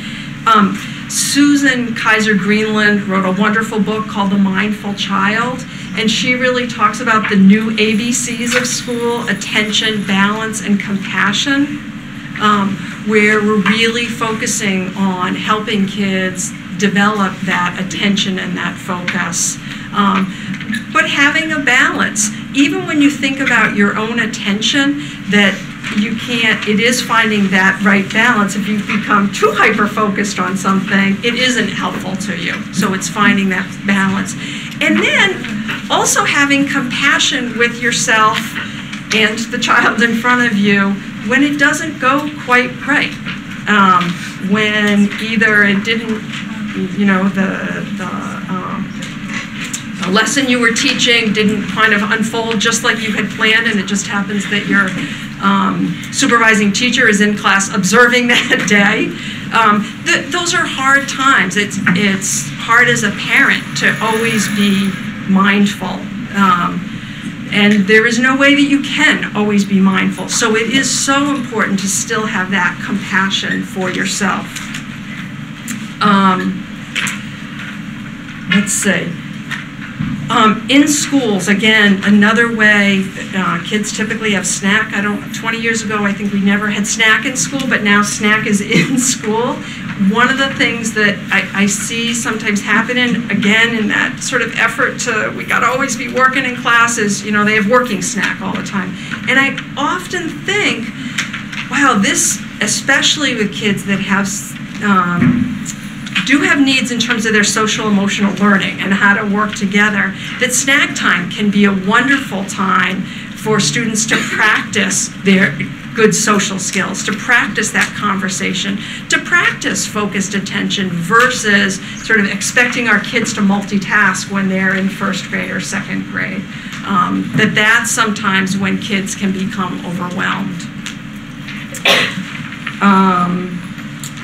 Susan Kaiser Greenland wrote a wonderful book called The Mindful Child, and she really talks about the new ABCs of school: attention, balance, and compassion, where we're really focusing on helping kids develop that attention and that focus. But having a balance, even when you think about your own attention, that you can't, it is finding that right balance. If you become too hyper-focused on something, it isn't helpful to you. So it's finding that balance. And then also having compassion with yourself and the child in front of you when it doesn't go quite right. When either it didn't, you know, the lesson you were teaching didn't kind of unfold just like you had planned, and it just happens that your supervising teacher is in class observing that day. Those are hard times. It's hard as a parent to always be mindful. And there is no way that you can always be mindful. So it is so important to still have that compassion for yourself. Let's see. In schools, again, another way, kids typically have snack. 20 years ago, I think we never had snack in school, but now snack is in school. One of the things that I see sometimes happening, again, in that sort of effort to, we got to always be working in classes, you know, they have working snack all the time. And I often think, wow, this, especially with kids that have, do have needs in terms of their social emotional learning and how to work together, that snack time can be a wonderful time for students to practice their good social skills, to practice that conversation, to practice focused attention versus sort of expecting our kids to multitask when they're in first grade or second grade. That's sometimes when kids can become overwhelmed.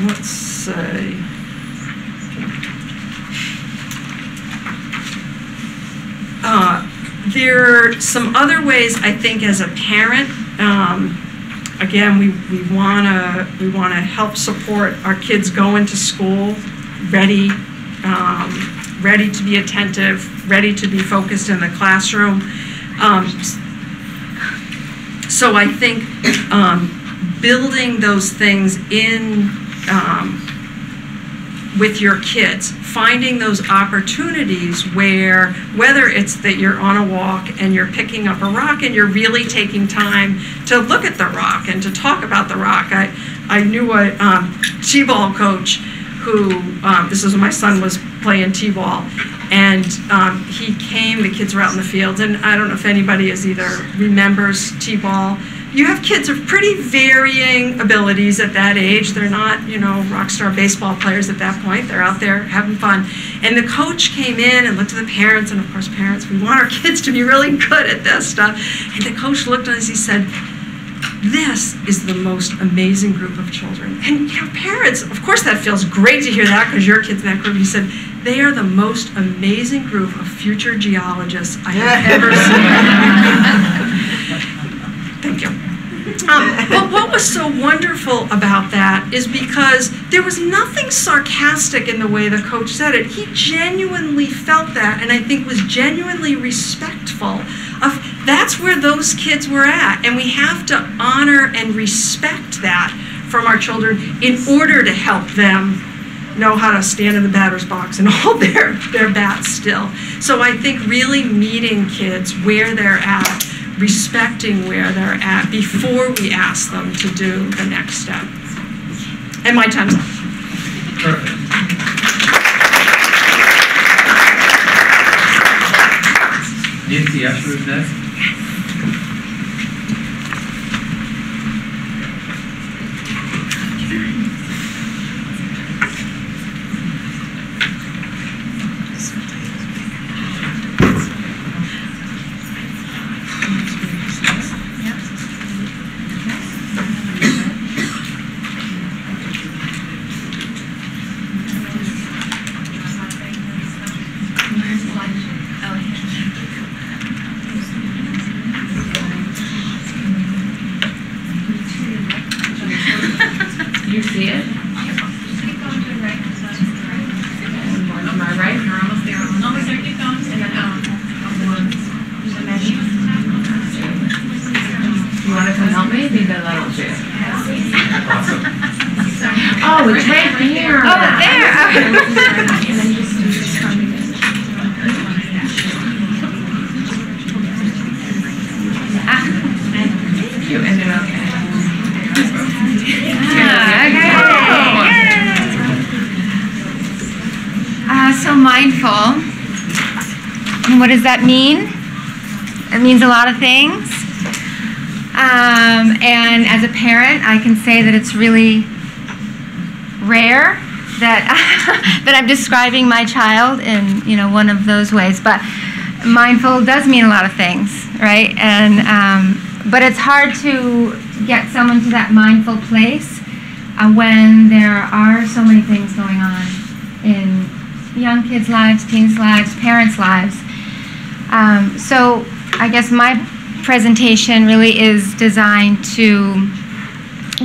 Let's see. There are some other ways I think as a parent. Again, we want to help support our kids going to school ready, ready to be attentive, ready to be focused in the classroom. So I think building those things in with your kids, finding those opportunities where, whether it's that you're on a walk and you're picking up a rock and you're really taking time to look at the rock and to talk about the rock. I knew a t-ball coach who, this is when my son was playing t-ball, and he came. The kids were out in the fields, and I don't know if anybody remembers t-ball. You have kids of pretty varying abilities at that age. They're not, rock star baseball players at that point. They're out there having fun. And the coach came in and looked at the parents, and of course parents, we want our kids to be really good at this stuff. And the coach looked at us, he said, "This is the most amazing group of children." And parents, of course that feels great to hear that because your kid's in that group. He said, "They are the most amazing group of future geologists I have ever seen." Thank you. But what was so wonderful about that is because there was nothing sarcastic in the way the coach said it. He genuinely felt that, and I think was genuinely respectful of that's where those kids were at. And we have to honor and respect that from our children in order to help them know how to stand in the batter's box and hold their bats still. So I think really meeting kids where they're at, respecting where they're at before we ask them to do the next step. And my time's up. Perfect. Nancy Asher is next. You see it? And my right, you're almost there. Almost there, keep going. And then you want to come help me? Think that that'll do. Oh, it's right here. Oh, there. Thank you. And then okay. So mindful, and what does that mean? It means a lot of things. And as a parent, I can say that it's really rare that that I'm describing my child in one of those ways. But mindful does mean a lot of things, right? And but it's hard to get someone to that mindful place when there are so many things going on in young kids' lives, teens' lives, parents' lives. So I guess my presentation really is designed to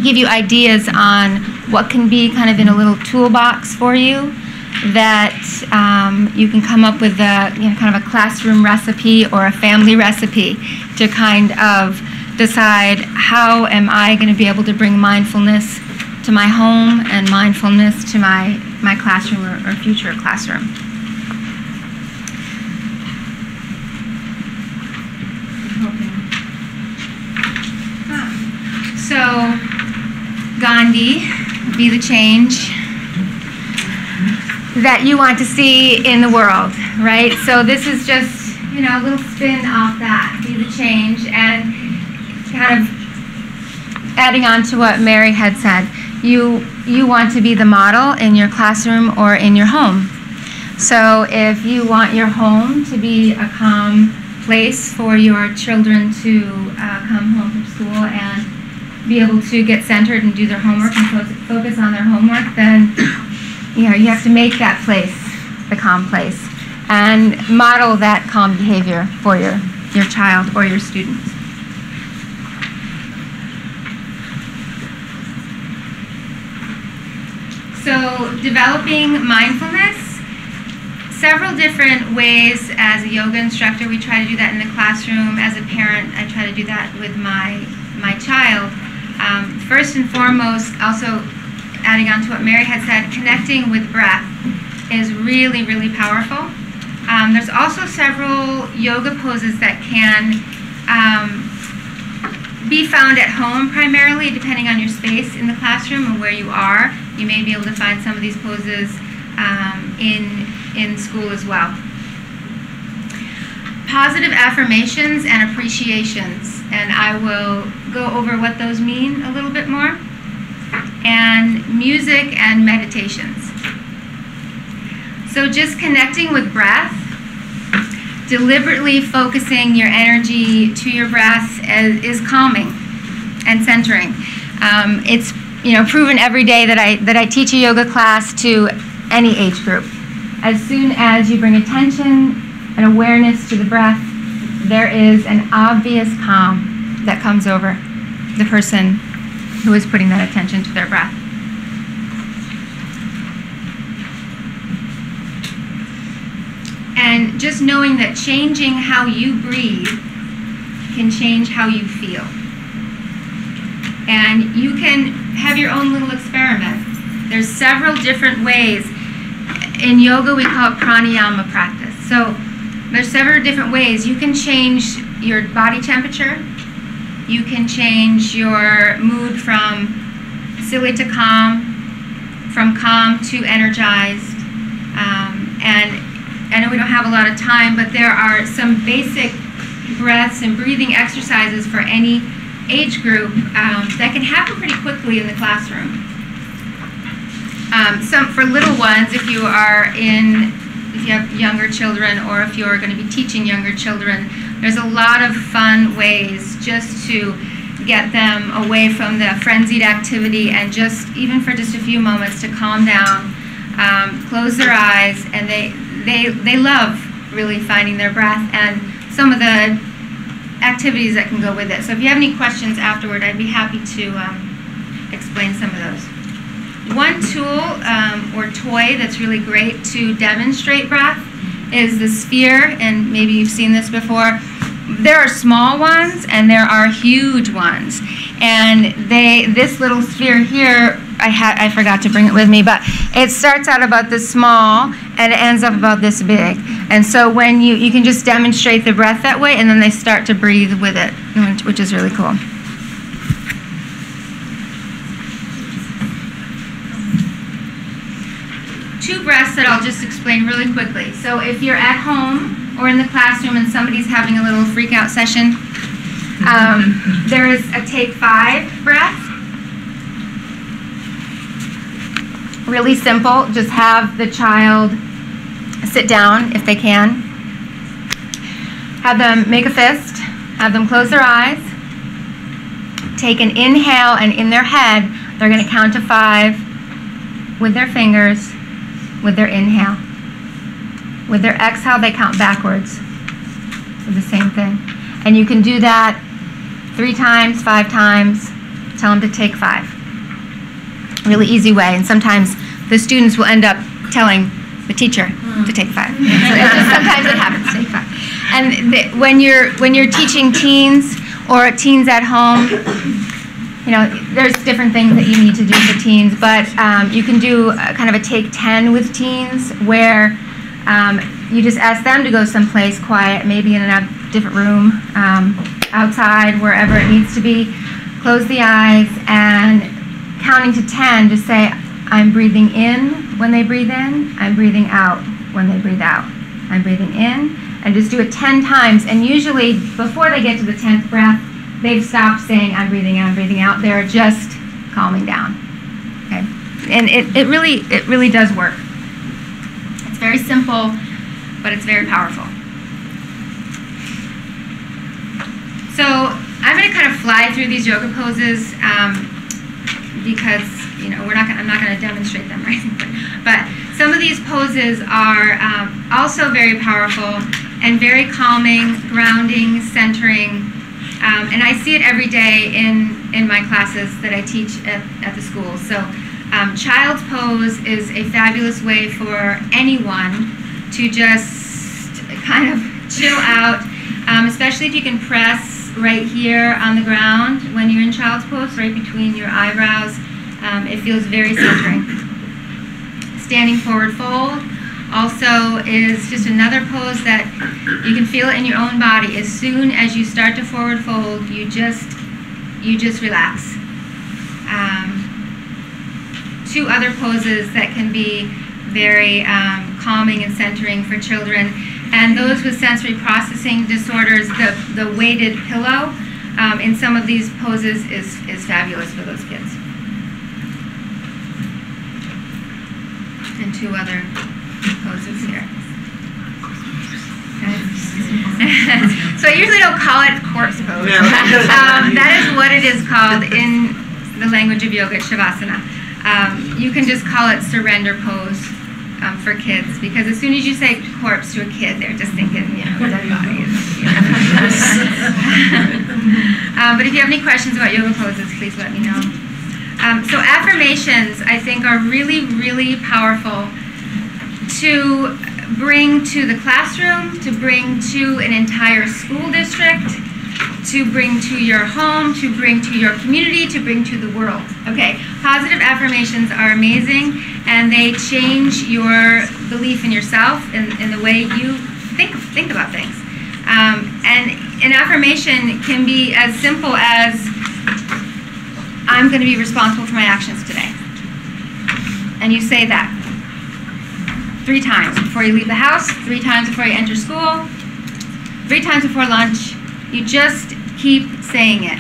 give you ideas on what can be kind of in a little toolbox for you that you can come up with kind of a classroom recipe or a family recipe to kind of decide how am I going to be able to bring mindfulness to my home and mindfulness to my classroom or future classroom. So, Gandhi, be the change that you want to see in the world, right? So this is just, a little spin off that, be the change, and kind of adding on to what Mary had said. You want to be the model in your classroom or in your home. So if you want your home to be a calm place for your children to come home from school and be able to get centered and do their homework and focus on their homework, then you have to make that place the calm place and model that calm behavior for your child or your student. So developing mindfulness, several different ways. As a yoga instructor, we try to do that in the classroom. As a parent, I try to do that with my child. First and foremost, also adding on to what Mary had said, connecting with breath is really, really powerful. There's also several yoga poses that can be found at home primarily, depending on your space in the classroom or where you are. You may be able to find some of these poses in in school as well. Positive affirmations and appreciations, and I will go over what those mean a little bit more. And music and meditations. So just connecting with breath, deliberately focusing your energy to your breath is calming and centering. It's proven every day that I teach a yoga class to any age group. As soon as you bring attention and awareness to the breath, there is an obvious calm that comes over the person who is putting that attention to their breath. And just knowing that changing how you breathe can change how you feel. And you can have your own little experiment. There's several different ways. In yoga, we call it pranayama practice. So there's several different ways. You can change your body temperature. You can change your mood from silly to calm, from calm to energized. And I know we don't have a lot of time, but there are some basic breaths and breathing exercises for any age group that can happen pretty quickly in the classroom. Some for little ones, if you have younger children, or if you're going to be teaching younger children, there's a lot of fun ways just to get them away from the frenzied activity and just, even for just a few moments, to calm down, close their eyes, and they love really finding their breath and some of the activities that can go with it. So if you have any questions afterward, I'd be happy to explain some of those. One tool or toy that's really great to demonstrate breath is the sphere, and maybe you've seen this before. There are small ones and there are huge ones, and this little sphere here, I forgot to bring it with me, but it starts out about this small and it ends up about this big. And so when you can just demonstrate the breath that way, and then they start to breathe with it, which is really cool. Two breaths that I'll just explain really quickly. So if you're at home or in the classroom and somebody's having a little freak out session, there is a take 5 breath. Really simple. Just have the child sit down if they can. Have them make a fist. Have them close their eyes. Take an inhale, and in their head, they're going to count to 5 with their fingers. With their inhale. With their exhale, they count backwards with the same thing. And you can do that 3 times, 5 times. Tell them to take 5. Really easy way. And sometimes the students will end up telling the teacher to take 5. So sometimes it happens. Take 5. And when you're teaching teens or teens at home, there's different things that you need to do for teens, but you can do kind of a take 10 with teens where you just ask them to go someplace quiet, maybe in a different room, outside, wherever it needs to be. Close the eyes, and counting to 10, just say, I'm breathing in when they breathe in, I'm breathing out when they breathe out. I'm breathing in, and just do it 10 times, and usually before they get to the 10th breath, they've stopped saying, I'm breathing in, I'm breathing out. They're just calming down. Okay? And it really does work. It's very simple, but it's very powerful. So I'm going to kind of fly through these yoga poses because I'm not going to demonstrate them or anything. But some of these poses are also very powerful and very calming, grounding, centering. And I see it every day in my classes that I teach at the school. So child's pose is a fabulous way for anyone to just kind of chill out, especially if you can press right here on the ground when you're in child's pose, right between your eyebrows. It feels very centering. Standing forward fold also is just another pose that you can feel it in your own body. As soon as you start to forward fold, you just relax. 2 other poses that can be very calming and centering for children. And those with sensory processing disorders, the weighted pillow in some of these poses is fabulous for those kids. And 2 other poses here. So I usually don't call it corpse pose. That is what it is called in the language of yoga, Shavasana. You can just call it surrender pose for kids, because as soon as you say corpse to a kid, they're just thinking, dead body. But if you have any questions about yoga poses, please let me know. So affirmations, I think, are really, really powerful to bring to the classroom, to bring to an entire school district, to bring to your home, to bring to your community, to bring to the world. Okay, positive affirmations are amazing, and they change your belief in yourself and the way you think about things. And an affirmation can be as simple as, I'm going to be responsible for my actions today. And you say that 3 times before you leave the house, 3 times before you enter school, 3 times before lunch. You just keep saying it.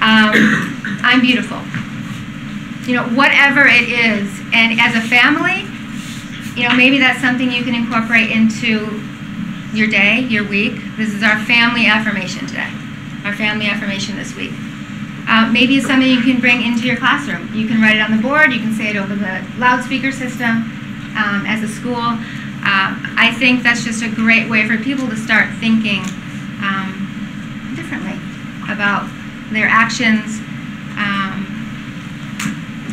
I'm beautiful. Whatever it is. And as a family, maybe that's something you can incorporate into your day, your week. This is our family affirmation today. Our family affirmation this week. Maybe it's something you can bring into your classroom. You can write it on the board. You can say it over the loudspeaker system. As a school, I think that's just a great way for people to start thinking differently about their actions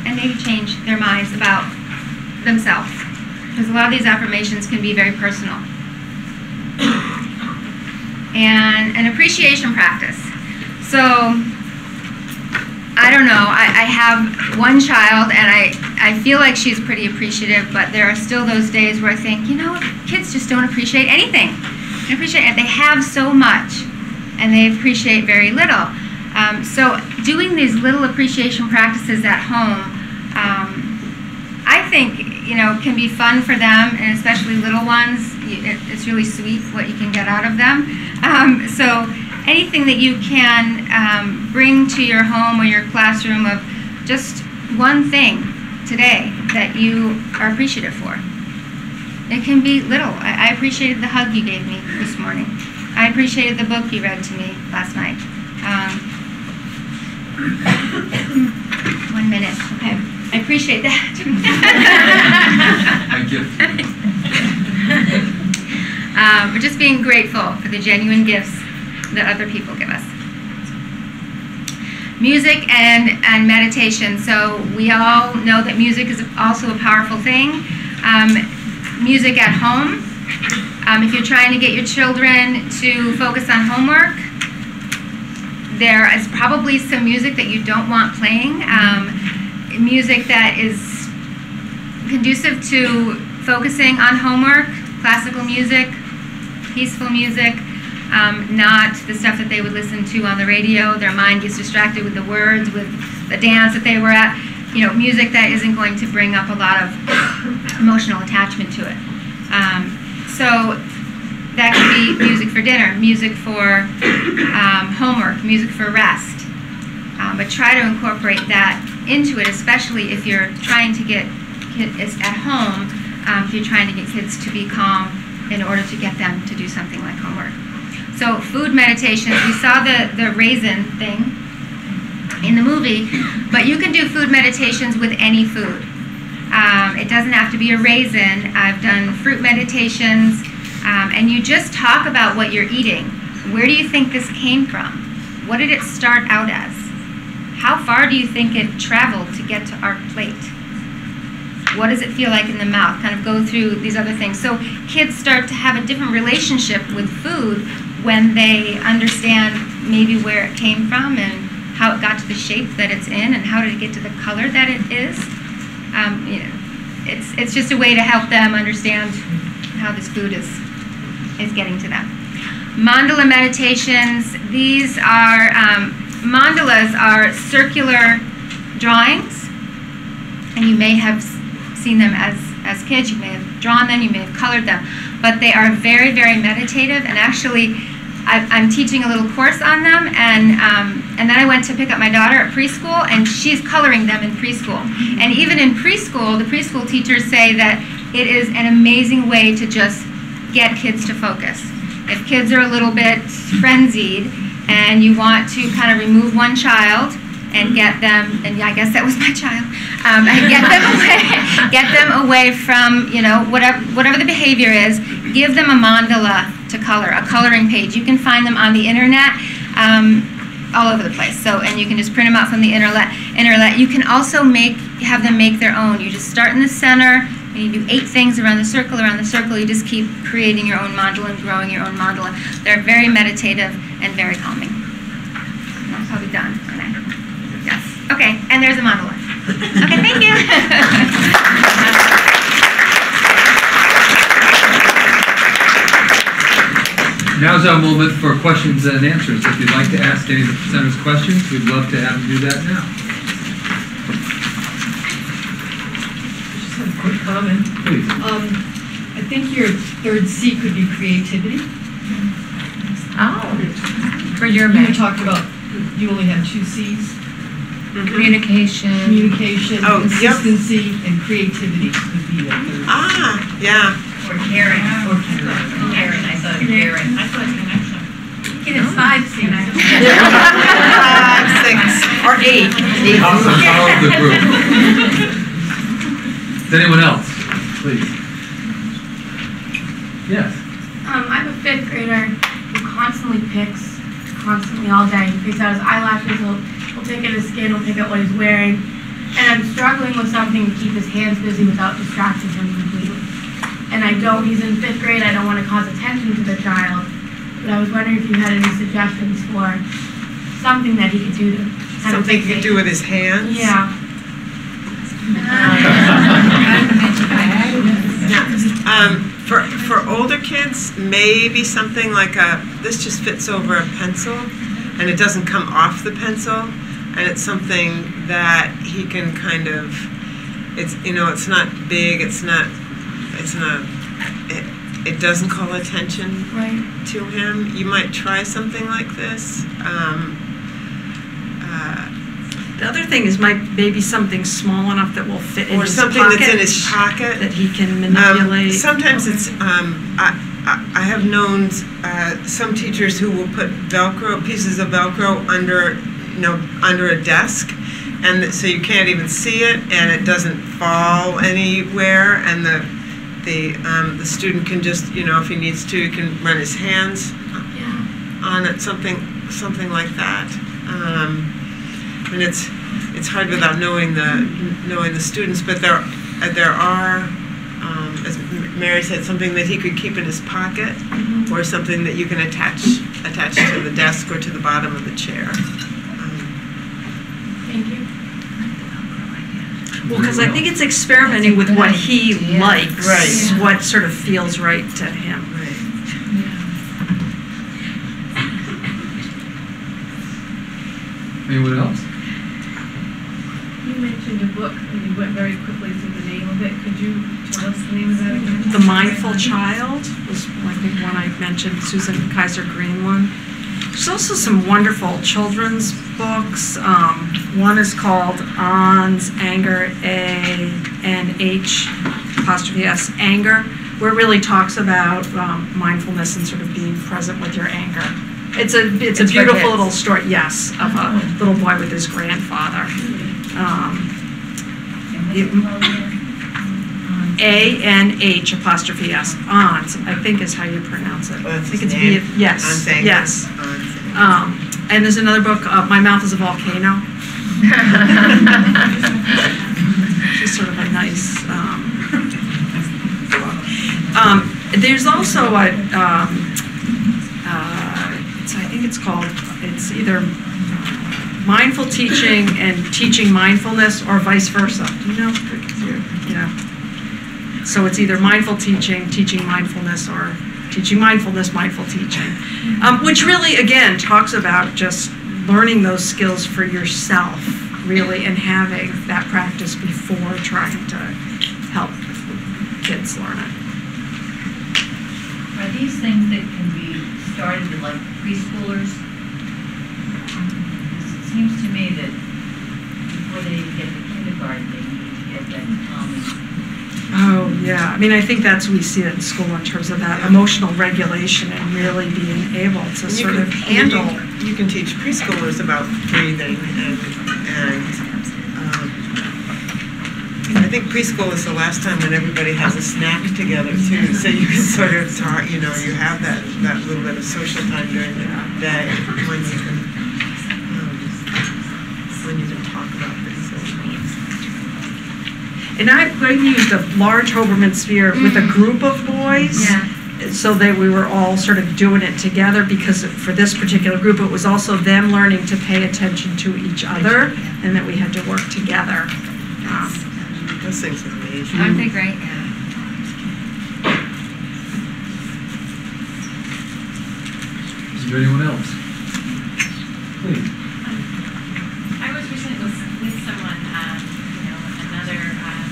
and maybe change their minds about themselves. Because a lot of these affirmations can be very personal. And an appreciation practice. So, I don't know, I have one child and I feel like she's pretty appreciative, but there are still those days where I think, kids just don't appreciate anything. They have so much and they appreciate very little. So doing these little appreciation practices at home, I think, can be fun for them, and especially little ones. It's really sweet what you can get out of them. So anything that you can bring to your home or your classroom of just one thing today that you are appreciative for. It can be little. I appreciated the hug you gave me this morning. I appreciated the book you read to me last night. 1 minute. Okay. I appreciate that. My gift. We're just being grateful for the genuine gifts that other people give us. Music and meditation. So we all know that music is also a powerful thing. Music at home. If you're trying to get your children to focus on homework, there is probably some music that you don't want playing. Music that is conducive to focusing on homework, classical music, peaceful music. Not the stuff that they would listen to on the radio. Their mind gets distracted with the words, with the dance that they were at. Music that isn't going to bring up a lot of emotional attachment to it. So that could be music for dinner, music for homework, music for rest. But try to incorporate that into it, especially if you're trying to get kids at home, if you're trying to get kids to be calm in order to get them to do something like homework. So food meditations, we saw the raisin thing in the movie, but you can do food meditations with any food. It doesn't have to be a raisin. I've done fruit meditations, and you just talk about what you're eating. Where do you think this came from? What did it start out as? How far do you think it traveled to get to our plate? What does it feel like in the mouth? Kind of go through these other things. So kids start to have a different relationship with food when they understand maybe where it came from and how it got to the shape that it's in and how did it get to the color that it is. It's just a way to help them understand how this food is getting to them. Mandala meditations. These are mandalas are circular drawings, and you may have seen them as as kids. You may have drawn them, you may have colored them, but they are very, very meditative. And actually, I'm teaching a little course on them, and then I went to pick up my daughter at preschool, and she's coloring them in preschool. And even in preschool, the preschool teachers say that it is an amazing way to just get kids to focus. If kids are a little bit frenzied and you want to kind of remove one child and get them, and I guess that was my child, get them away from, you know, whatever the behavior is, give them a mandala to color, a coloring page. You can find them on the internet all over the place. So, and you can just print them out from the internet. You can also have them make their own. You just start in the center, and you do 8 things around the circle. You just keep creating your own mandala and growing your own mandala. They're very meditative and very calming. And I'm probably done. Yes. Okay, and there's a mandala. Okay, thank you. Now's our moment for questions and answers. If you'd like to ask any of the presenters questions, we'd love to have you do that now. Just a quick comment. Please. I think your third C could be creativity. Oh, for your You man. talked about you only have 2 C's. Communication. Communication, Oh, yep. consistency, and creativity could be the third. Yeah. Or caring. Or caring. I thought caring. I thought connection. Get it 5 C's. 5, 6, or 8. Awesome power of the group. Is anyone else? Please. Yes. I have a 5th grader who constantly picks, constantly all day. He picks out his eyelashes, he'll pick at his skin, he'll pick at what he's wearing. And I'm struggling with something to keep his hands busy without distracting him completely. And he's in 5th grade, I don't want to cause attention to the child. But I was wondering if you had any suggestions for something that he could do to kind of Something he could do with his hands? Yeah. For older kids, maybe something like this just fits over a pencil, and it doesn't come off the pencil, and it's something that he can kind of, it's not big, it doesn't call attention to him. You might try something like this. The other thing is maybe something small enough that will fit in his pocket. Or something that's in his pocket. That he can manipulate. Sometimes it's, I have known some teachers who will put pieces of Velcro under a desk, and so you can't even see it, and it doesn't fall anywhere, and the student can just, if he needs to, he can run his hands on it, something like that. And it's hard without knowing the students, but there are, as Mary said, something that he could keep in his pocket, or something that you can attach to the desk or to the bottom of the chair. Thank you. Well, because I think it's experimenting with what he likes, what sort of feels right to him. Anyone else? You mentioned a book and you went very quickly through the name of it. Could you tell us the name of that again? The Mindful Child was, I think, one I mentioned, Susan Kaiser Green one. There's also some wonderful children's books. One is called An's Anger, A-N-H''S, Anger, where it really talks about mindfulness and sort of being present with your anger. It's a beautiful little story, yes, of a little boy with his grandfather. A-N-H''S, Ans, I think is how you pronounce it. I think it's yes, yes. And there's another book, My Mouth is a Volcano. Just sort of a nice. There's also it's either mindful teaching and teaching mindfulness, or vice versa. Do you know? Yeah. So it's either mindful teaching, teaching mindfulness, or teaching mindfulness, mindful teaching. Which really, again, talks about just learning those skills for yourself, really, and having that practice before trying to help kids learn it. Are these things that can be started with like preschoolers? It seems to me that before they even get to kindergarten, they need to get that common. Oh, yeah. I mean, I think that's what we see in school in terms of that emotional regulation and really being able to sort of handle. You can teach preschoolers about breathing and I think preschool is the last time when everybody has a snack together too, so you can sort of talk, you have that little bit of social time during the day when you can talk about things. And I used a large Hoberman sphere with a group of boys. Yeah. So that we were all sort of doing it together, because for this particular group it was also them learning to pay attention to each other, and that we had to work together. Those things are amazing. Aren't they great? Yeah. Is there anyone else? Please. I was recently with someone, another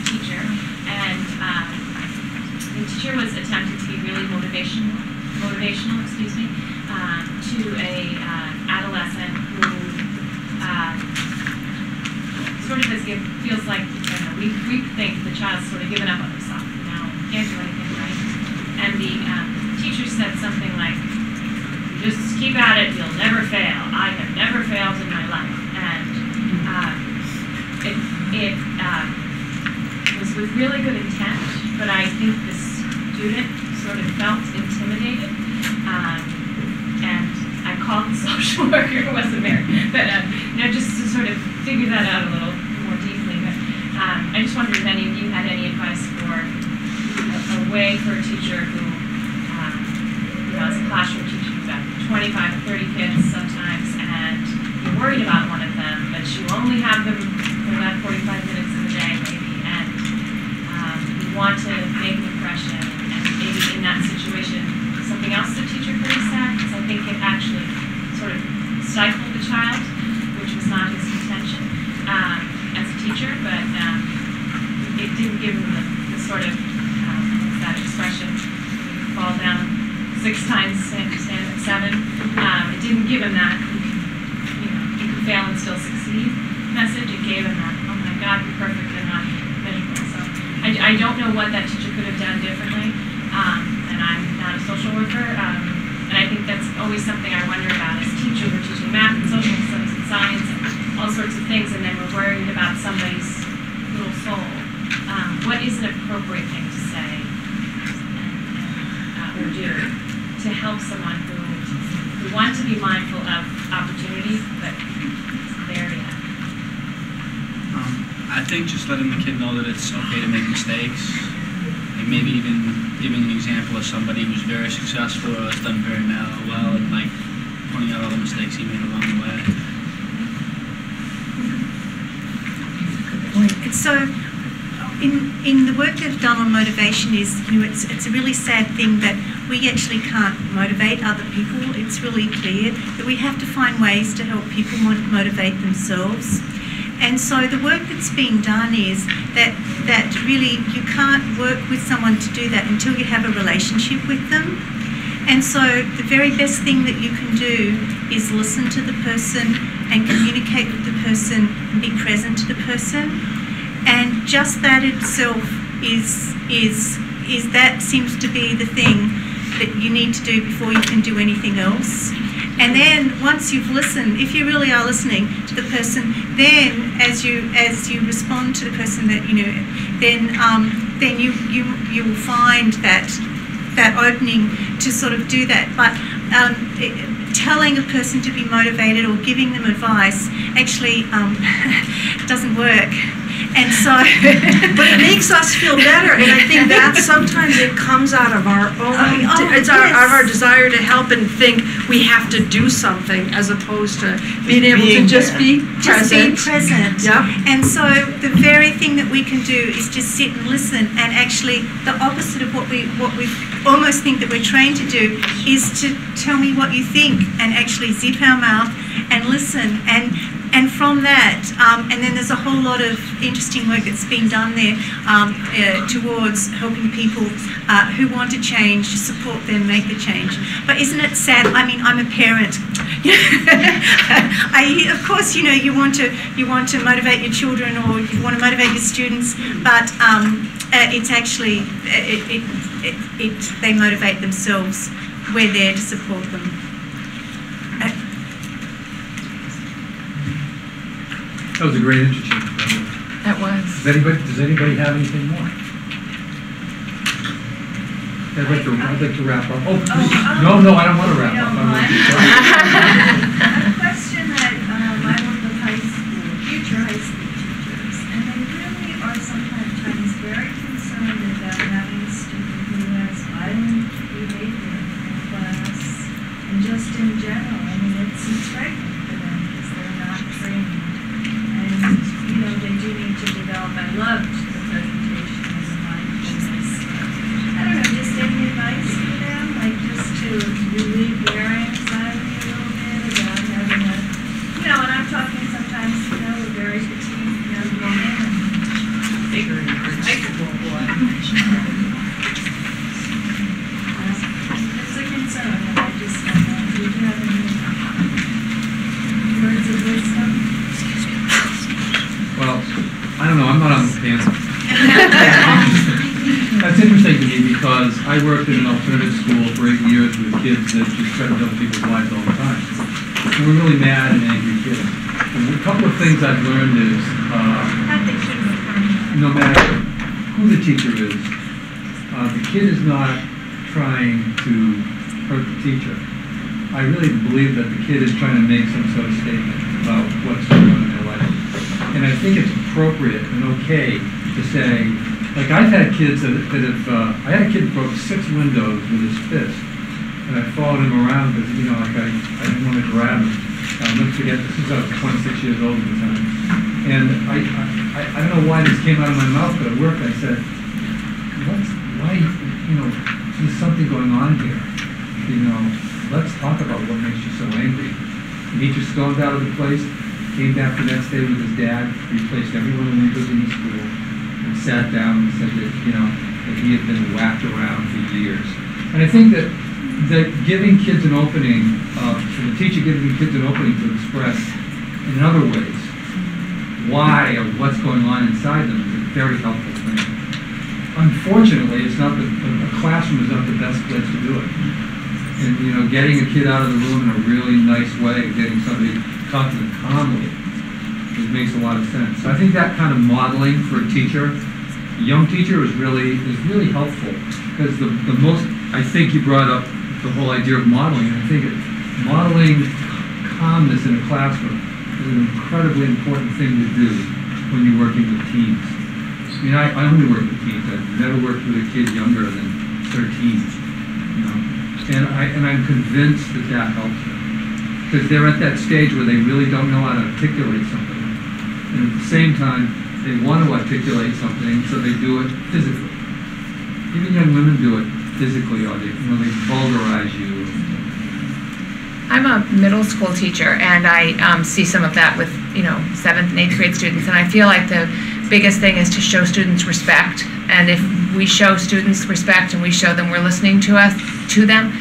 teacher, and the teacher was attempting to be really motivational, to a adolescent who sort of feels like, we think the child's sort of given up on himself, can't do anything right. And the teacher said something like, just keep at it, you'll never fail. I have never failed in my life. And it was with really good intent, but I think the student sort of felt intimidated. And I called the social worker, who wasn't there, but just to sort of figure that out a little more deeply. But I just wondered if any of you had any advice for a way for a teacher who, as a classroom teacher, you've got 25 or 30 kids sometimes, and you're worried about one of them, but you only have them for about 45 minutes in the day, maybe, and you want to make an impression, and maybe in that situation, something else the teacher could have said, because I think it actually sort of stifled the child, which was not his intention as a teacher, but it didn't give him the sort of, what's that expression, you fall down 6 times, stand up 7. It didn't give him that, you can fail and still succeed message. It gave him that, oh my God, you're perfect and not miserable. So I don't know what that teacher could have done differently, and I'm not a social worker, and I think that's always something I wonder about as a teacher. We're teaching math and social studies and science and all sorts of things, and then we're worried about somebody's little soul. What is an appropriate thing to say or do to help someone who wants to be mindful of opportunity, but isn't there yet? I think just letting the kid know that it's okay to make mistakes, and maybe even giving an example of somebody who's very successful or has done very well, and like pointing out all the mistakes he made along the way. And so, in the work they've done on motivation is, it's a really sad thing that we actually can't motivate other people. It's really clear that we have to find ways to help people motivate themselves. And so the work that's being done is that really you can't work with someone to do that until you have a relationship with them. And so the very best thing that you can do is listen to the person and communicate with the person and be present to the person. And just that itself is that seems to be the thing that you need to do before you can do anything else. And then once you've listened, if you really are listening to the person, then as you respond to the person, that then you will find that opening to sort of do that. But telling a person to be motivated or giving them advice actually doesn't work. And so, but it makes us feel better, and I think that sometimes it comes out of our own. It's out of our desire to help and think we have to do something, as opposed to being able to just be present. Yep. And so the very thing that we can do is just sit and listen. And actually, the opposite of what we almost think that we're trained to do is to tell me what you think, and actually zip our mouth and listen. And And from that, and then there's a whole lot of interesting work that's been done there towards helping people who want to change, to support them make the change. But isn't it sad? I mean, I'm a parent. Of course, you know, you want to motivate your children, or you want to motivate your students, but it's actually they motivate themselves. We're there to support them. That was a great interchange. That was. Does anybody have anything more? I'd like to wrap up. No, I don't want to wrap up. I have a question that I work with high school, future high school teachers, and they really are sometimes very concerned about having a student who has violent behavior in class, and just in general. I mean, it's frightening for them because they're not trained. And, you know, they do need to develop. I loved the presentation of the mindfulness. I don't know, just any advice for them? Like, just to relieve their anxiety a little bit about having a, you know, and I'm talking sometimes, you know, a very petite young woman and bigger and likable boy. It's a concern, and I just don't know. Do you have any words of wisdom? Well, I don't know, I'm not on the panel. That's interesting to me because I worked in an alternative school for 8 years with kids that just threatened other people's lives all the time. And we're really mad and angry kids. And a couple of things I've learned is no matter who the teacher is, the kid is not trying to hurt the teacher. I really believe that the kid is trying to make some sort of statement about what's going on in their life. And I think it's appropriate and okay to say, like I've had kids that have, I had a kid that broke 6 windows with his fist, and I followed him around because, you know, like I didn't want to grab him. I'll never forget, this was I was 26 years old at the time. And I don't know why this came out of my mouth, but at work I said, why, you know, there's something going on here. You know, let's talk about what makes you so angry. And he just stormed out of the place, came back the next day with his dad, replaced every one of the windows in the school, and sat down and said that, you know, that he had been whacked around for years. And I think that giving kids an opening, for the teacher giving kids an opening to express in other ways why or what's going on inside them is a very helpful thing. Unfortunately, it's not a classroom is not the best place to do it. And, you know, getting a kid out of the room in a really nice way, getting somebody talking to them calmly, it makes a lot of sense. So I think that kind of modeling for a teacher, a young teacher, is really helpful, because the most, I think you brought up the whole idea of modeling, and I think modeling calmness in a classroom is an incredibly important thing to do when you're working with teens. I mean, I only work with teens. I've never worked with a kid younger than 13, you know, and I'm convinced that helps them. Because they're at that stage where they really don't know how to articulate something. And at the same time, they want to articulate something, so they do it physically. Even young women do it physically, or they vulgarize you. I'm a middle school teacher, and I see some of that with, you know, 7th and 8th grade students, and I feel like the biggest thing is to show students respect. And if we show students respect and we show them we're listening to them,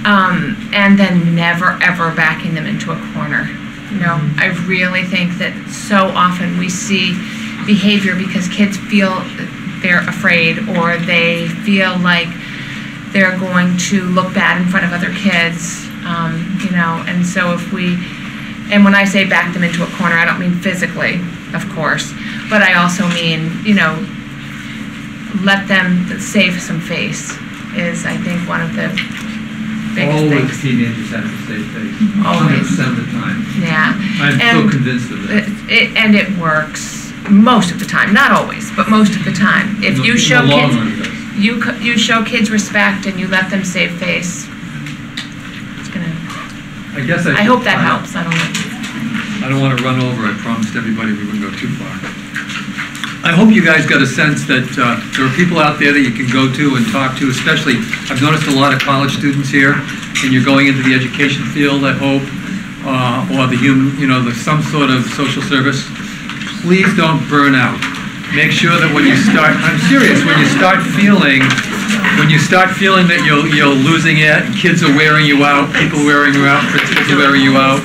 and then never ever backing them into a corner. You know, I really think that so often we see behavior because kids feel they're afraid, or they feel like they're going to look bad in front of other kids, you know, and so if we, and when I say back them into a corner, I don't mean physically, of course, but I also mean, you know, let them save some face is, I think, one of the biggest Always things. teenagers have to save face. Always. 100% of the time. Yeah. I'm so convinced of it. And it works most of the time, not always, but most of the time. If you show kids, you show kids respect and you let them save face, it's gonna. I hope that helps. I don't want to run over. I promised everybody we wouldn't go too far. I hope you guys got a sense that there are people out there that you can go to and talk to, especially, I've noticed a lot of college students here, and you're going into the education field, I hope. or some sort of social service, please don't burn out. Make sure that when you start, I'm serious, when you start feeling that you're losing it, kids are wearing you out, people wearing you out, principals are wearing you out,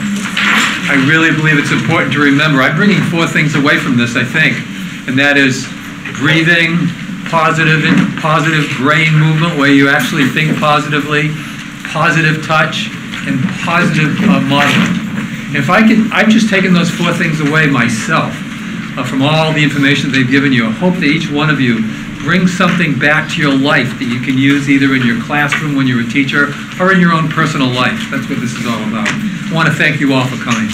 I really believe it's important to remember. I'm bringing 4 things away from this, I think, and that is breathing, positive brain movement where you actually think positively, positive touch, and positive modeling. If I've just taken those 4 things away myself from all the information they've given you. I hope that each one of you brings something back to your life that you can use either in your classroom when you're a teacher or in your own personal life. That's what this is all about. I want to thank you all for coming.